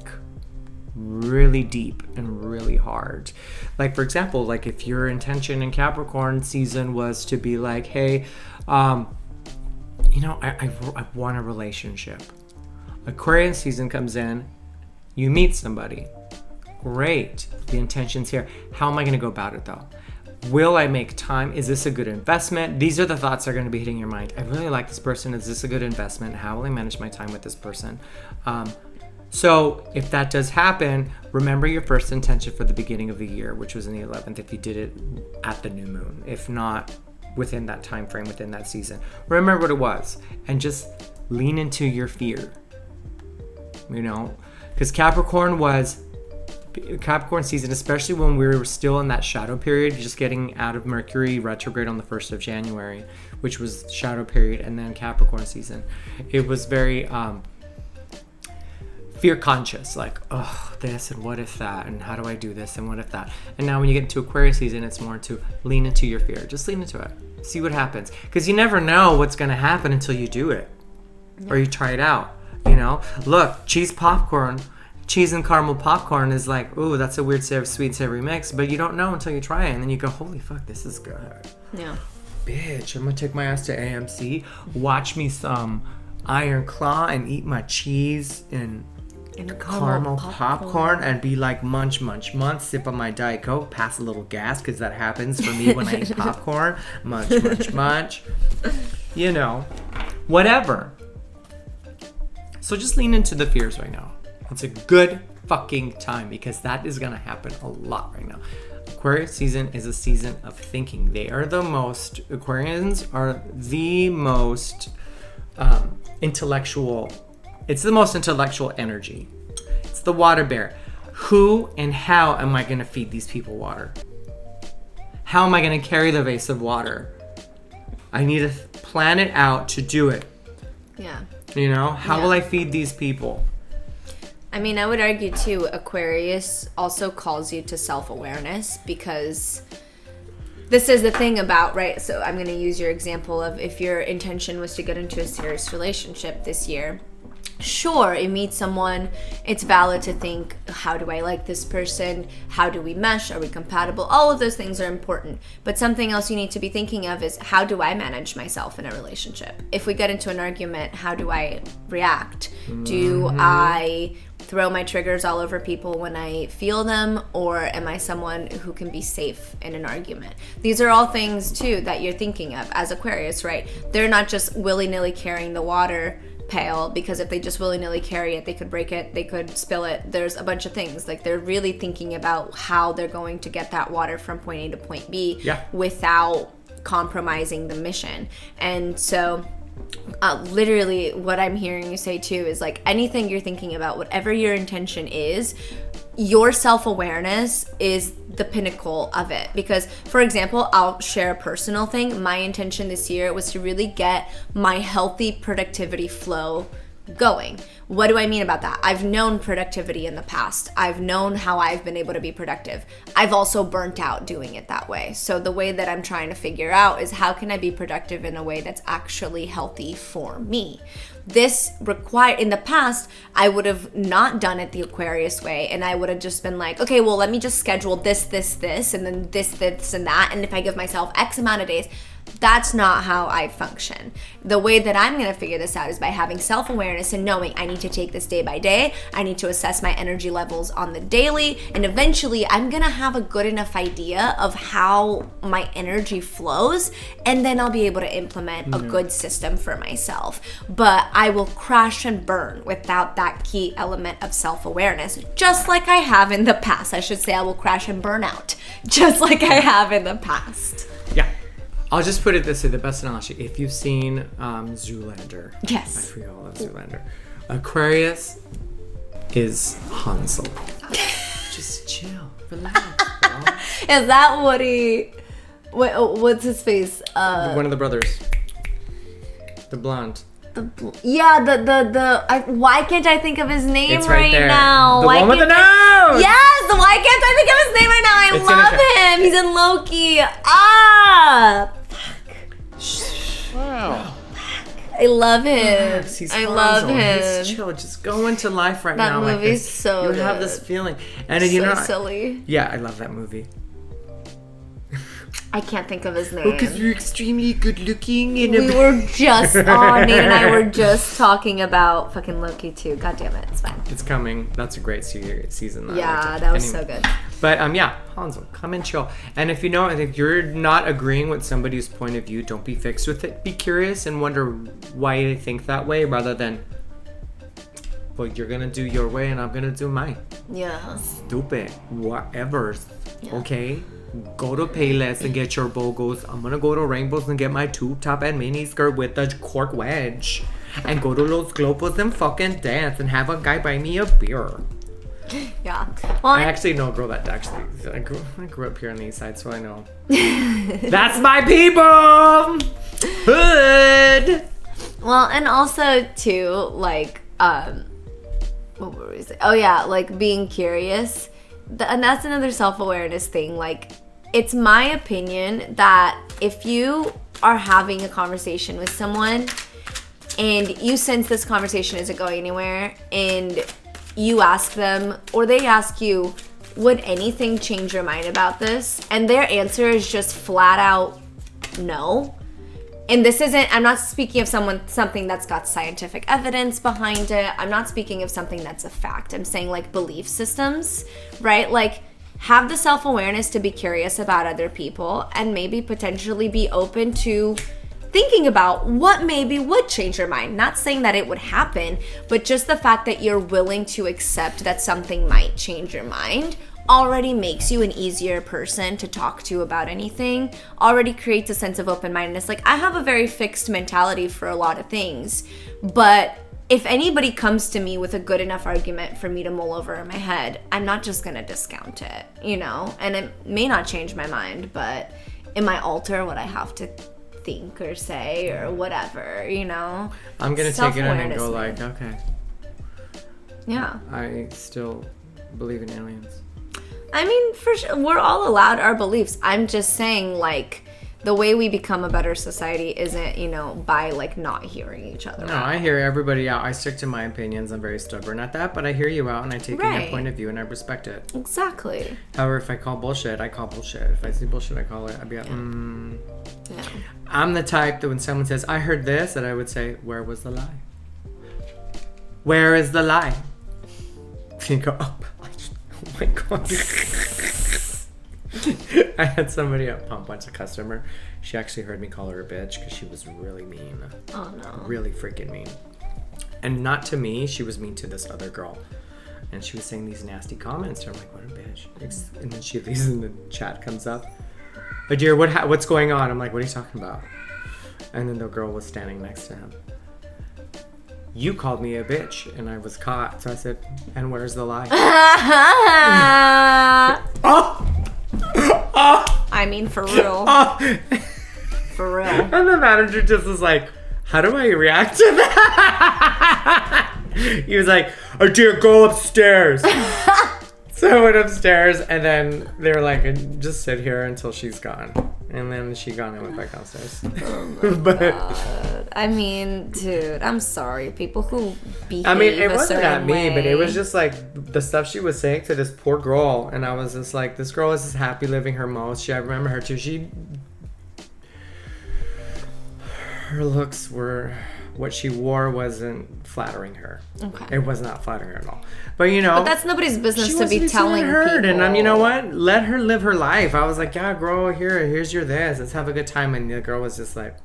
really deep and really hard. Like, for example, like if your intention in Capricorn season was to be like, hey, I want a relationship. Aquarian season comes in, you meet somebody. Great. The intention's here. How am I going to go about it though? Will I make time? Is this a good investment? These are the thoughts that are going to be hitting your mind. I really like this person. Is this a good investment? How will I manage my time with this person? So if that does happen, remember your first intention for the beginning of the year, which was in the 11th, if you did it at the new moon. If not, within that time frame, within that season. Remember what it was and just lean into your fear. Because Capricorn season, especially when we were still in that shadow period, just getting out of Mercury retrograde on the 1st of January, which was shadow period, and then Capricorn season. It was very fear conscious, like, oh, this and what if that, and how do I do this and what if that. And now when you get into Aquarius season, it's more to lean into your fear. Just lean into it. See what happens. Because you never know what's going to happen until you do it. Or you try it out. Look, cheese and caramel popcorn is like, ooh, that's a weird sweet savory mix, but you don't know until you try it, and then you go, holy fuck, this is good. Yeah. Bitch, I'm gonna take my ass to AMC, watch me some Iron Claw, and eat my cheese and caramel popcorn, and be like, munch, sip on my Diet Coke, pass a little gas, because that happens for me when I eat popcorn. Munch. Whatever. So just lean into the fears right now. It's a good fucking time because that is going to happen a lot right now. Aquarius season is a season of thinking. Aquarians are the most intellectual. It's the most intellectual energy. It's the water bear. Who and how am I going to feed these people water? How am I going to carry the vase of water? I need to plan it out to do it. Yeah. How will I feed these people? I mean, I would argue too, Aquarius also calls you to self-awareness, because this is the thing about, right? So I'm going to use your example of if your intention was to get into a serious relationship this year. Sure, you meet someone, it's valid to think, how do I like this person? How do we mesh? Are we compatible? All of those things are important. But something else you need to be thinking of is, how do I manage myself in a relationship? If we get into an argument, how do I react? Do I throw my triggers all over people when I feel them, or am I someone who can be safe in an argument? These are all things too that you're thinking of as Aquarius, right? They're not just willy-nilly carrying the water pail, because if they just willy-nilly carry it, they could break it, they could spill it. There's a bunch of things. Like, they're really thinking about how they're going to get that water from point A to point B without compromising the mission. And so literally what I'm hearing you say too is like, anything you're thinking about, whatever your intention is, your self-awareness is the pinnacle of it. Because, for example, I'll share a personal thing. My intention this year was to really get my healthy productivity flow going. What do I mean about that? I've known productivity in the past. I've known how I've been able to be productive. I've also burnt out doing it that way. So the way that I'm trying to figure out is, how can I be productive in a way that's actually healthy for me? This required, in the past, I would have not done it the Aquarius way, and I would have just been like, okay, well, let me just schedule this, and then this, and that, and if I give myself X amount of days. That's not how I function. The way that I'm going to figure this out is by having self-awareness and knowing I need to take this day by day. I need to assess my energy levels on the daily, and eventually I'm going to have a good enough idea of how my energy flows, and then I'll be able to implement a good system for myself. But I will crash and burn without that key element of self-awareness, just like I have in the past. I should say I will crash and burn out, just like I have in the past. Yeah. I'll just put it this way, the best analogy. If you've seen Zoolander. Yes. I forget all of Zoolander. Aquarius is Hansel. Just chill. Relax, bro. Is that Woody? What's his face? One of the brothers. The blonde. Why can't I think of his name It's right there. now? The one with the nose! Yes! Why can't I think of his name right now? I love him! He's in Loki. Fuck. Wow. I love him. Yes, I love him. He's chill. Just go into life right that now. That movie's like this. so good. You have this feeling. And so you know, silly. Yeah, I love that movie. I can't think of his name. Because you're extremely good looking. We were just, Nate and I were just talking about fucking Loki too. God damn it, it's fine. It's coming. That's a great season. Yeah, that was so good. But yeah, Hansel, come and chill. And if you're not agreeing with somebody's point of view, don't be fixed with it. Be curious and wonder why they think that way, rather than, well, you're gonna do your way and I'm gonna do mine. Yeah. Stupid. Whatever. Yeah. Okay? Go to Payless and get your BOGOs. I'm gonna go to Rainbows and get my tube top and mini skirt with the cork wedge. And go to Los Globos and fucking dance and have a guy buy me a beer. Yeah. Well, I actually know a girl that actually, I grew up here on the east side, so I know. That's my people! Hood! Well, and also too, like, what were we saying? Oh yeah, like being curious. And that's another self-awareness thing. Like, it's my opinion that if you are having a conversation with someone and you sense this conversation isn't going anywhere, and you ask them, or they ask you, would anything change your mind about this? And their answer is just flat out no. And this isn't, I'm not speaking of something that's got scientific evidence behind it. I'm not speaking of something that's a fact. I'm saying like belief systems, right? Like, have the self-awareness to be curious about other people and maybe potentially be open to thinking about what maybe would change your mind. Not saying that it would happen, but just the fact that you're willing to accept that something might change your mind already makes you an easier person to talk to about anything, already creates a sense of open-mindedness. Like, I have a very fixed mentality for a lot of things, but if anybody comes to me with a good enough argument for me to mull over in my head, I'm not just gonna discount it, And it may not change my mind, but it might alter what I have to think or say or whatever, I'm gonna take it on and go like, okay. Yeah. I still believe in aliens. I mean, for sure, we're all allowed our beliefs. I'm just saying, like, the way we become a better society isn't, by, like, not hearing each other No, out. I hear everybody out. I stick to my opinions. I'm very stubborn at that, but I hear you out and I take your point of view and I respect it. Exactly. However, if I call bullshit, I call bullshit. If I see bullshit, I call it. I'd be like, Yeah. I'm the type that when someone says, I heard this, that I would say, where was the lie? Where is the lie? You go, oh my God. I had somebody at Pump once, a customer. She actually heard me call her a bitch because she was really mean. Oh no. Really freaking mean. And not to me, she was mean to this other girl. And she was saying these nasty comments to her. I'm like, what a bitch. And then she leaves in the chat, comes up. Adyr, what's going on? I'm like, what are you talking about? And then the girl was standing next to him. You called me a bitch, and I was caught. So I said, and where's the lie? Oh! I mean, for real. For real. And the manager just was like, how do I react to that? He was like, Adyr, go upstairs. So I went upstairs, and then they were like, just sit here until she's gone. And then she gone and went back downstairs. Oh my God. I mean, dude, I'm sorry. People who behave I mean, it a wasn't certain at me, way. but it was just like the stuff she was saying to this poor girl. And I was just like, this girl is just happy living her most. I remember her too. Her looks were, what she wore wasn't flattering her. Okay. It was not flattering her at all. But you know. But that's nobody's business she to wants be telling heard. people. And you know what? Let her live her life. I was like, yeah, girl, here's your this. Let's have a good time. And the girl was just like.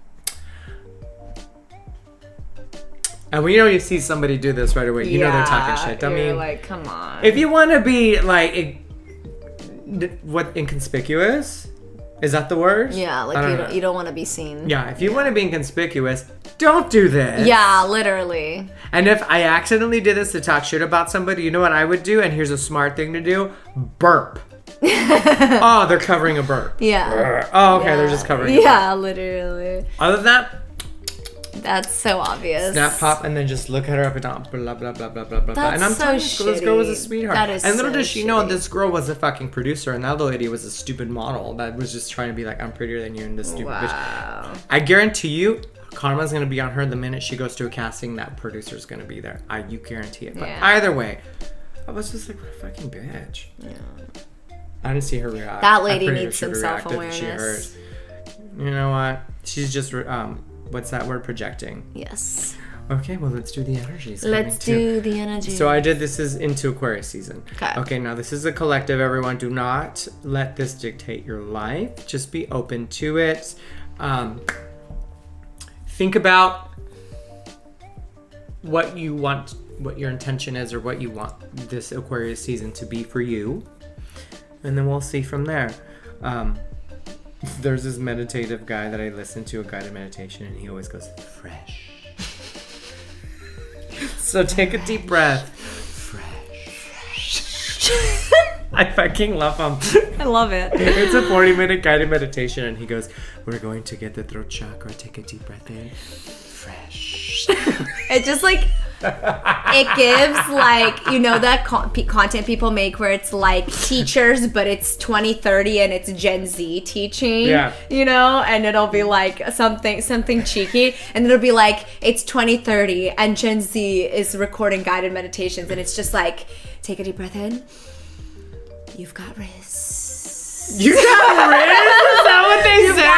And when you see somebody do this right away, you know they're talking shit. I mean, like, come on. if you want to be like, inconspicuous? Is that the word? Yeah, like you don't want to be seen. Yeah, if you want to be inconspicuous, don't do this. Yeah, literally. And if I accidentally did this to talk shit about somebody, you know what I would do? And here's a smart thing to do: burp. Oh, they're covering a burp. Yeah. Oh, okay, they're just covering. A burp. Yeah, literally. Other than that, that's so obvious. snap, pop, and then just look at her up and down, blah, blah, blah, blah, blah, blah. That's and I'm so telling you, this girl was a shitty. sweetheart. That is and little so does she know, shitty. this girl was a fucking producer, and that little lady was a stupid model that was just trying to be like, I'm prettier than you, and this stupid bitch. I guarantee you, karma's gonna be on her the minute she goes to a casting. That producer's gonna be there. You guarantee it. But either way, I was just like, what a fucking bitch. Yeah. I didn't see her react. That lady I'm pretty needs sure some she reacted that self-awareness. she heard. You know what? She's just what's that word? Projecting. Yes. Okay, well, let's do the energies. Let's do the energy. So this is into Aquarius season. Okay, now this is a collective, everyone. Do not let this dictate your life. Just be open to it. Think about what you want, what your intention is, or what you want this Aquarius season to be for you. And then we'll see from there. There's this meditative guy that I listen to, a guided meditation, and he always goes, fresh. So take a deep breath. Fresh. I fucking love him. I love it. It's a 40-minute guided meditation, and he goes, we're going to get the throat chakra. Take a deep breath in. Fresh. It just like, it gives like, you know, that content people make where it's like teachers, but it's 2030 and it's Gen Z teaching, you know, and it'll be like something cheeky, and it'll be like, it's 2030 and Gen Z is recording guided meditations, and it's just like, take a deep breath in. You've got Riz. You got Riz? Is that what they say?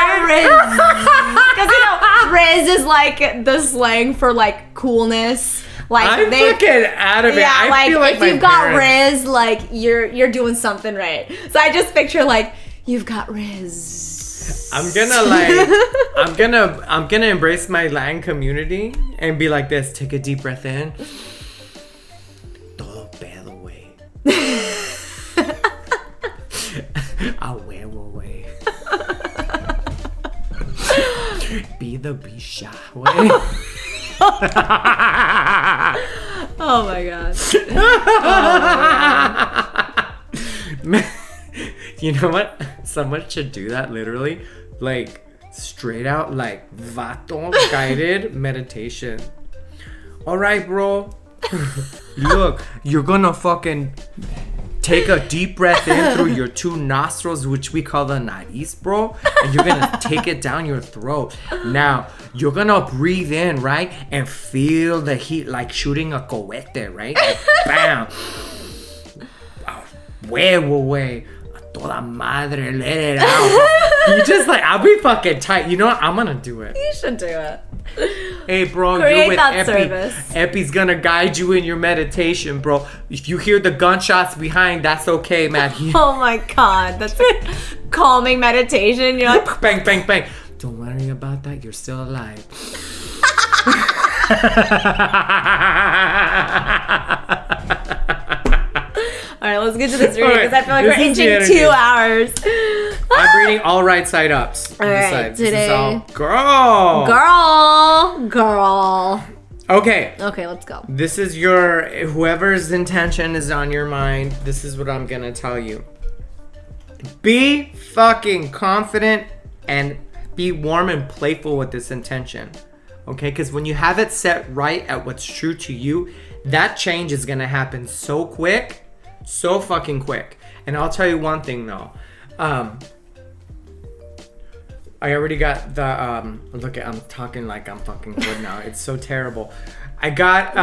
Because, you know, Riz is like the slang for like coolness. Like I'm fucking out of it. Yeah, I like feel like if my you've got parents. Riz, like you're doing something right. So I just picture like, you've got Riz. I'm gonna embrace my Latin community and be like this. Take a deep breath in. Todo pedo, güey. A huevo, güey. Be the bisha, güey. Oh my god. You know what? Someone should do that literally. Like, straight out, like, vato guided meditation. Alright, bro. Look, you're gonna fucking take a deep breath in through your two nostrils, which we call the nariz, bro. And you're gonna take it down your throat. Now, you're gonna breathe in, right? And feel the heat like shooting a cohete, right? Like, bam. Huevo, güey. A toda madre, let it out. You just like, I'll be fucking tight. You know what? I'm gonna do it. You should do it. Hey, bro, Create you're with that Epi. service. Epi's gonna guide you in your meditation, bro. If you hear the gunshots behind, that's okay, man. Oh my god, that's a calming meditation. You're like, Bang, bang, bang. Don't worry about that. You're still alive. all right, let's get to this reading because I feel like This we're is the inching energy. 2 hours. I'm reading all right side ups. All right, This is today- all girl. Girl. Okay. Okay, let's go. This is your, whoever's intention is on your mind, this is what I'm gonna tell you. Be fucking confident and be warm and playful with this intention. Okay? Because when you have it set right at what's true to you, that change is gonna happen so quick, so fucking quick. And I'll tell you one thing though. I already got the, look at, I'm talking like I'm fucking good now. It's so terrible. I got,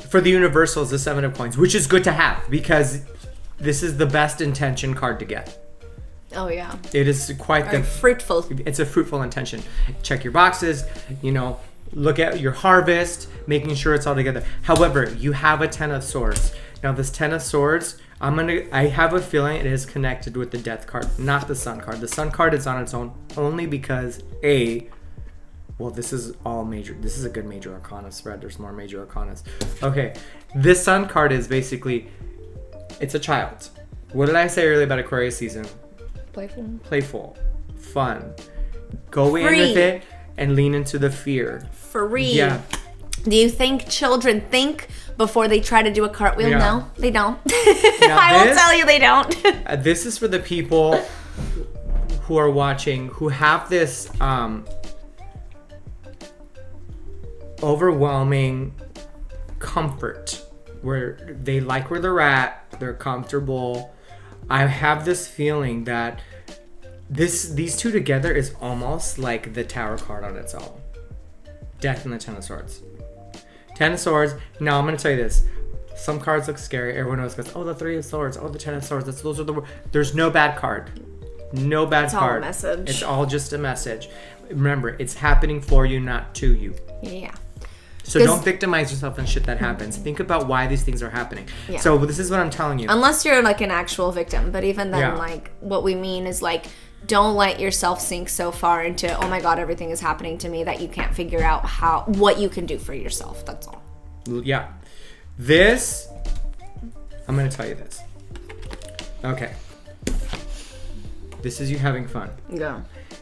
for the universals, the 7 of coins, which is good to have because this is the best intention card to get. Oh yeah. It is quite the, Fruitful. it's a fruitful intention. Check your boxes, you know, look at your harvest, making sure it's all together. However, you have a 10 of swords. Now this 10 of swords, I have a feeling it is connected with the death card, not the sun card. The sun card is on its own only because well, this is all major. This is a good major arcana spread. There's more major arcanas. Okay, this sun card is basically, it's a child. What did I say earlier about Aquarius season? Playful, fun. Go in with it and lean into the fear. Free. Yeah. Do you think children think before they try to do a cartwheel? Yeah. No, they don't. Now I will this- tell you they don't. This is for the people who are watching who have this overwhelming comfort where they like where they're at, they're comfortable. I have this feeling that these two together is almost like the Tower card on its own. Death and the 10 of Swords. 10 of Swords. Now I'm gonna tell you this. Some cards look scary. Everyone always goes, oh, the 3 of Swords, oh, the 10 of Swords. Those are the. There's no bad card. No bad card. It's all a message. It's all just a message. Remember, it's happening for you, not to you. Yeah. So don't victimize yourself and shit that happens. Think about why these things are happening. Yeah. So this is what I'm telling you. Unless you're like an actual victim, but even then, Yeah. like what we mean is like, don't let yourself sink so far into, oh my god, everything is happening to me, that you can't figure out what you can do for yourself. That's all. Yeah. This, I'm going to tell you this. Okay. This is you having fun. Yeah.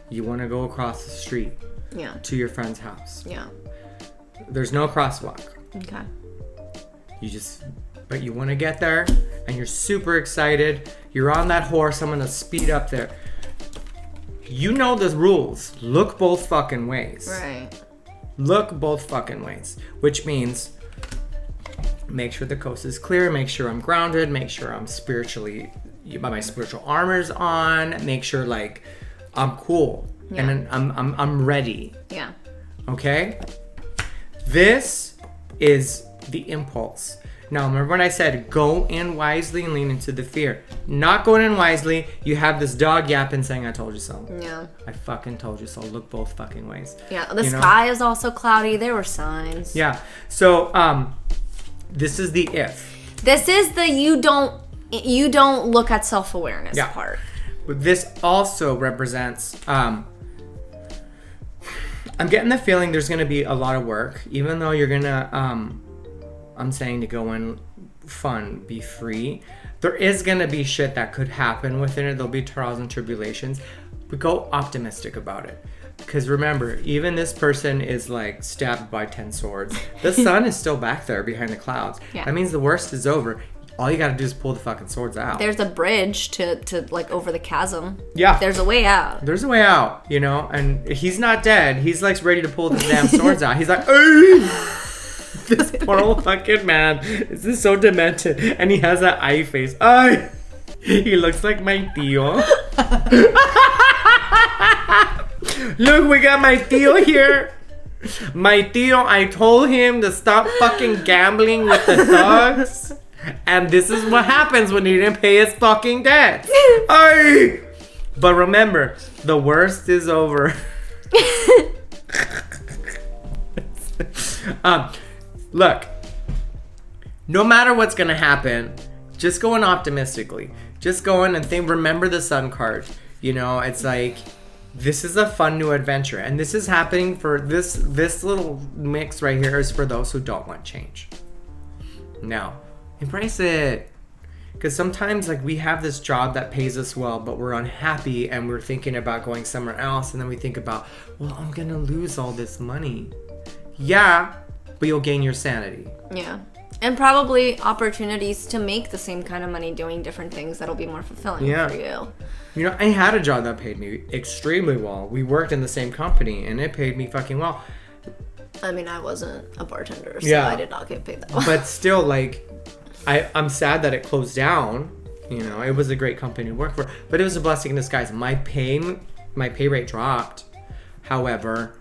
You want to go across the street Yeah. to your friend's house. Yeah. There's no crosswalk. Okay. But you want to get there and you're super excited. You're on that horse. I'm going to speed up there. You know the rules. Look both fucking ways. Right. Look both fucking ways. Which means make sure the coast is clear. Make sure I'm grounded. Make sure I'm my spiritual armor's on. Make sure like I'm cool. Yeah. And I'm ready. Yeah. Okay? This is the impulse. Now, remember when I said go in wisely and lean into the fear? Not going in wisely, you have this dog yapping saying, I told you so. Yeah. I fucking told you so. Look both fucking ways. Yeah. The You know? sky is also cloudy. There were signs. Yeah. So, this is the if. This is the you don't look at self-awareness Yeah. part. But this also represents, I'm getting the feeling there's going to be a lot of work, even though you're going to, I'm saying to go in fun, be free. There is going to be shit that could happen within it. There'll be trials and tribulations, but go optimistic about it. Because remember, even this person is like stabbed by 10 swords. The sun is still back there behind the clouds. Yeah. That means the worst is over. All you got to do is pull the fucking swords out. There's a bridge to like over the chasm. Yeah. There's a way out. There's a way out, you know, and he's not dead. He's like ready to pull the damn swords out. He's like, "Ay!" This poor old fucking man. This is so demented. And he has that eye face. Ay! He looks like my tío. Look, we got my tío here. My tío, I told him to stop fucking gambling with the dogs. And this is what happens when he didn't pay his fucking debts. Ay! But remember, the worst is over. Look, no matter what's gonna happen, just go in optimistically. Just go in and think. Remember the Sun card. You know, it's like this is a fun new adventure, and this is happening for this little mix right here is for those who don't want change. Now, embrace it. Because sometimes, like, we have this job that pays us well, but we're unhappy and we're thinking about going somewhere else. And then we think about, well, I'm going to lose all this money. Yeah, but you'll gain your sanity. Yeah. And probably opportunities to make the same kind of money doing different things that'll be more fulfilling for you. You know, I had a job that paid me extremely well. We worked in the same company and it paid me fucking well. I mean, I wasn't a bartender, so I did not get paid that well. But still, like... I'm sad that it closed down. You know, it was a great company to work for, but it was a blessing in disguise. My pay rate dropped. However,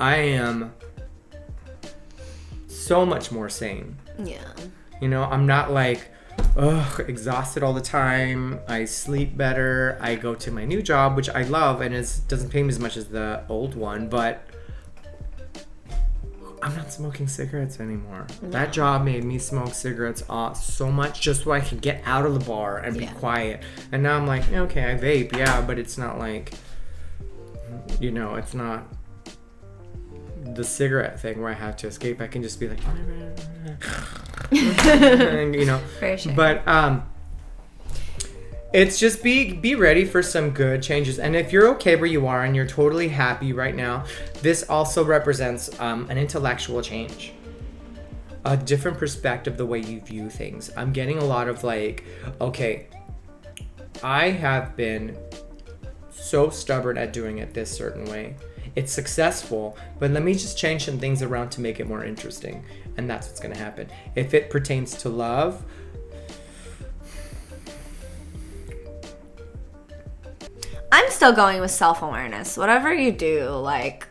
I am so much more sane. Yeah. You know, I'm not like, exhausted all the time. I sleep better. I go to my new job, which I love, and it doesn't pay me as much as the old one, but I'm not smoking cigarettes anymore. No. That job made me smoke cigarettes so much just so I can get out of the bar and be quiet. And now I'm like, okay, I vape, but it's not like, you know, it's not the cigarette thing where I have to escape. I can just be like, and, you know. For sure. But it's just be ready for some good changes. And if you're okay where you are and you're totally happy right now, this also represents an intellectual change. A different perspective, the way you view things. I'm getting a lot of like, okay, I have been so stubborn at doing it this certain way. It's successful, but let me just change some things around to make it more interesting. And that's what's going to happen. If it pertains to love, I'm still going with self-awareness. Whatever you do, like,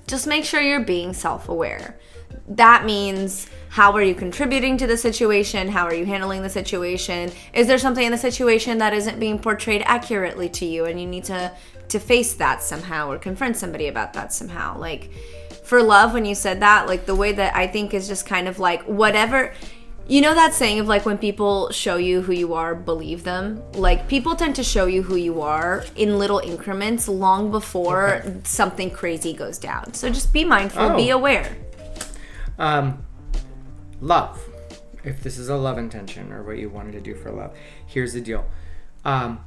just make sure you're being self-aware. That means, how are you contributing to the situation? How are you handling the situation? Is there something in the situation that isn't being portrayed accurately to you and you need to face that somehow or confront somebody about that somehow? Like, for love, when you said that, like, the way that I think is just kind of like, whatever... You know that saying of like, when people show you who you are, believe them? Like, people tend to show you who you are in little increments long before something crazy goes down. So just be mindful, be aware. Love. If this is a love intention or what you wanted to do for love, here's the deal. Don't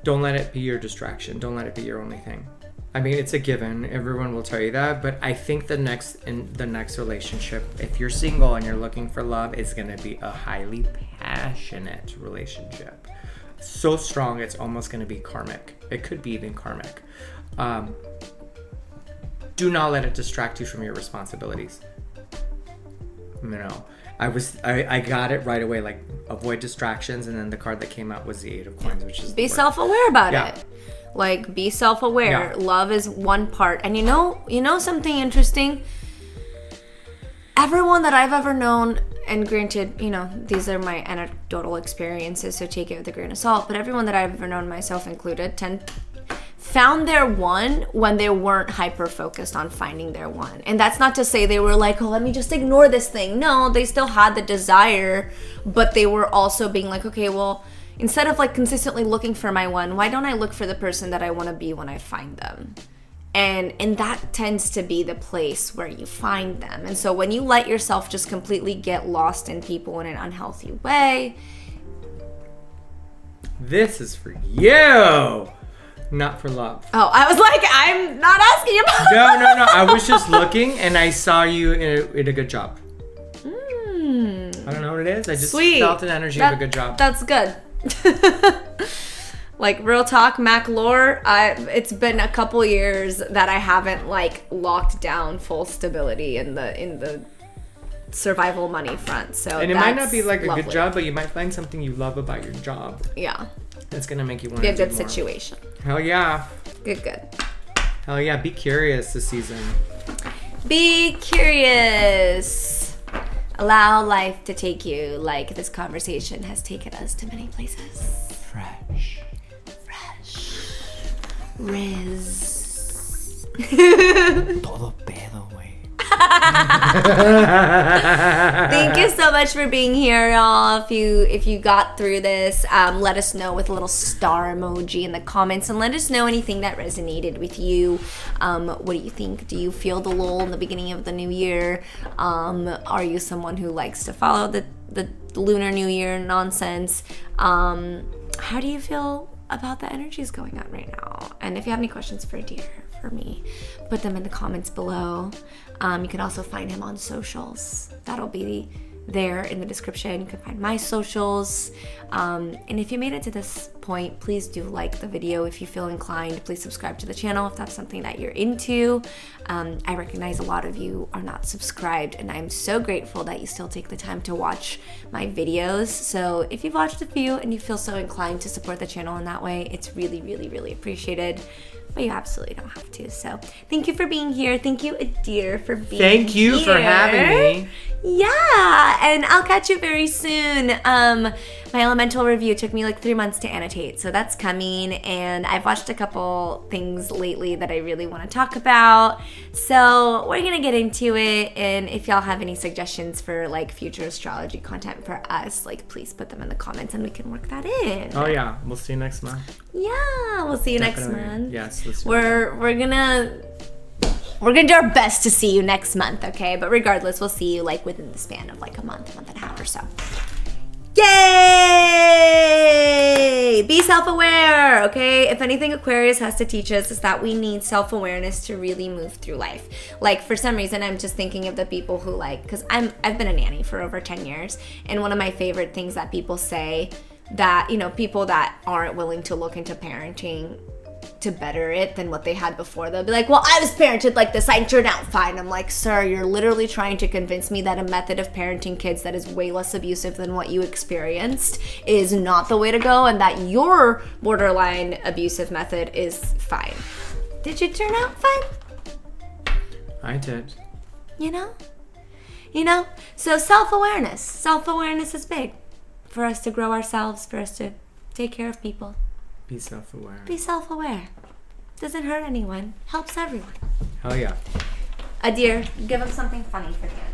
let it be your distraction. Don't let it be your only thing. I mean, it's a given. Everyone will tell you that. But I think the next relationship, if you're single and you're looking for love, is going to be a highly passionate relationship. So strong, it's almost going to be karmic. It could be even karmic. Do not let it distract you from your responsibilities. You know, I got it right away. Like, avoid distractions, and then the card that came out was the 8 of Coins, which is be self-aware about it. Like, be self-aware. Yeah. Love is one part. And you know something interesting? Everyone that I've ever known, and granted, you know, these are my anecdotal experiences, so take it with a grain of salt, but everyone that I've ever known, myself included, found their one when they weren't hyper-focused on finding their one. And that's not to say they were like, oh, let me just ignore this thing. No, they still had the desire, but they were also being like, okay, well, instead of like consistently looking for my one, why don't I look for the person that I want to be when I find them? And that tends to be the place where you find them. And so when you let yourself just completely get lost in people in an unhealthy way, this is for you, not for love. Oh, I was like, I'm not asking about No. I was just looking and I saw you in a good job. I don't know what it is. I just felt an energy of a good job. That's good. Like, real talk, Mac lore, it's been a couple years that I haven't like locked down full stability in the survival money front. So and it might not be like a good job, but you might find something you love about your job. Yeah. That's gonna make you want to be a good situation. Hell yeah. Good. Hell yeah. Be curious this season. Be curious. Allow life to take you like this conversation has taken us to many places. Fresh. Riz. Todo pedo, güey. Thank you so much for being here, y'all. If you got through this, let us know with a little star emoji in the comments, and let us know anything that resonated with you. What do you think? Do you feel the lull in the beginning of the new year? Are you someone who likes to follow the Lunar New Year nonsense? How do you feel about the energies going on right now? And if you have any questions for Adyr, for me, put them in the comments below. You can also find him on socials. That'll be there in the description. You can find my socials. And if you made it to this point, please do like the video if you feel inclined. Please subscribe to the channel if that's something that you're into. I recognize a lot of you are not subscribed, and I'm so grateful that you still take the time to watch my videos. So if you've watched a few and you feel so inclined to support the channel in that way, it's really, really, really appreciated. But you absolutely don't have to. So thank you for being here. Thank you, Adyr, for being here. Thank you for having me. Yeah, and I'll catch you very soon. My elemental review took me like 3 months to annotate, so that's coming. And I've watched a couple things lately that I really want to talk about. So we're gonna get into it. And if y'all have any suggestions for like future astrology content for us, like please put them in the comments and we can work that in. Oh yeah, we'll see you next month. Yeah, we'll see you Definitely. next month. Yes, let's do We're gonna do our best to see you next month, okay? But regardless, we'll see you like within the span of like a month and a half or so. Yay! Be self-aware, okay? If anything Aquarius has to teach us is that we need self-awareness to really move through life. Like for some reason, I'm just thinking of the people who like, cause I've been a nanny for over 10 years. And one of my favorite things that people say that, you know, people that aren't willing to look into parenting to better it than what they had before, they'll be like, well, I was parented like this, I turned out fine. I'm like, sir, you're literally trying to convince me that a method of parenting kids that is way less abusive than what you experienced is not the way to go, and that your borderline abusive method is fine. Did you turn out fine? I did. You know, so self-awareness is big for us to grow ourselves, for us to take care of people. Be self-aware. Be self-aware. Doesn't hurt anyone. Helps everyone. Hell yeah. Adyr, give him something funny for the end.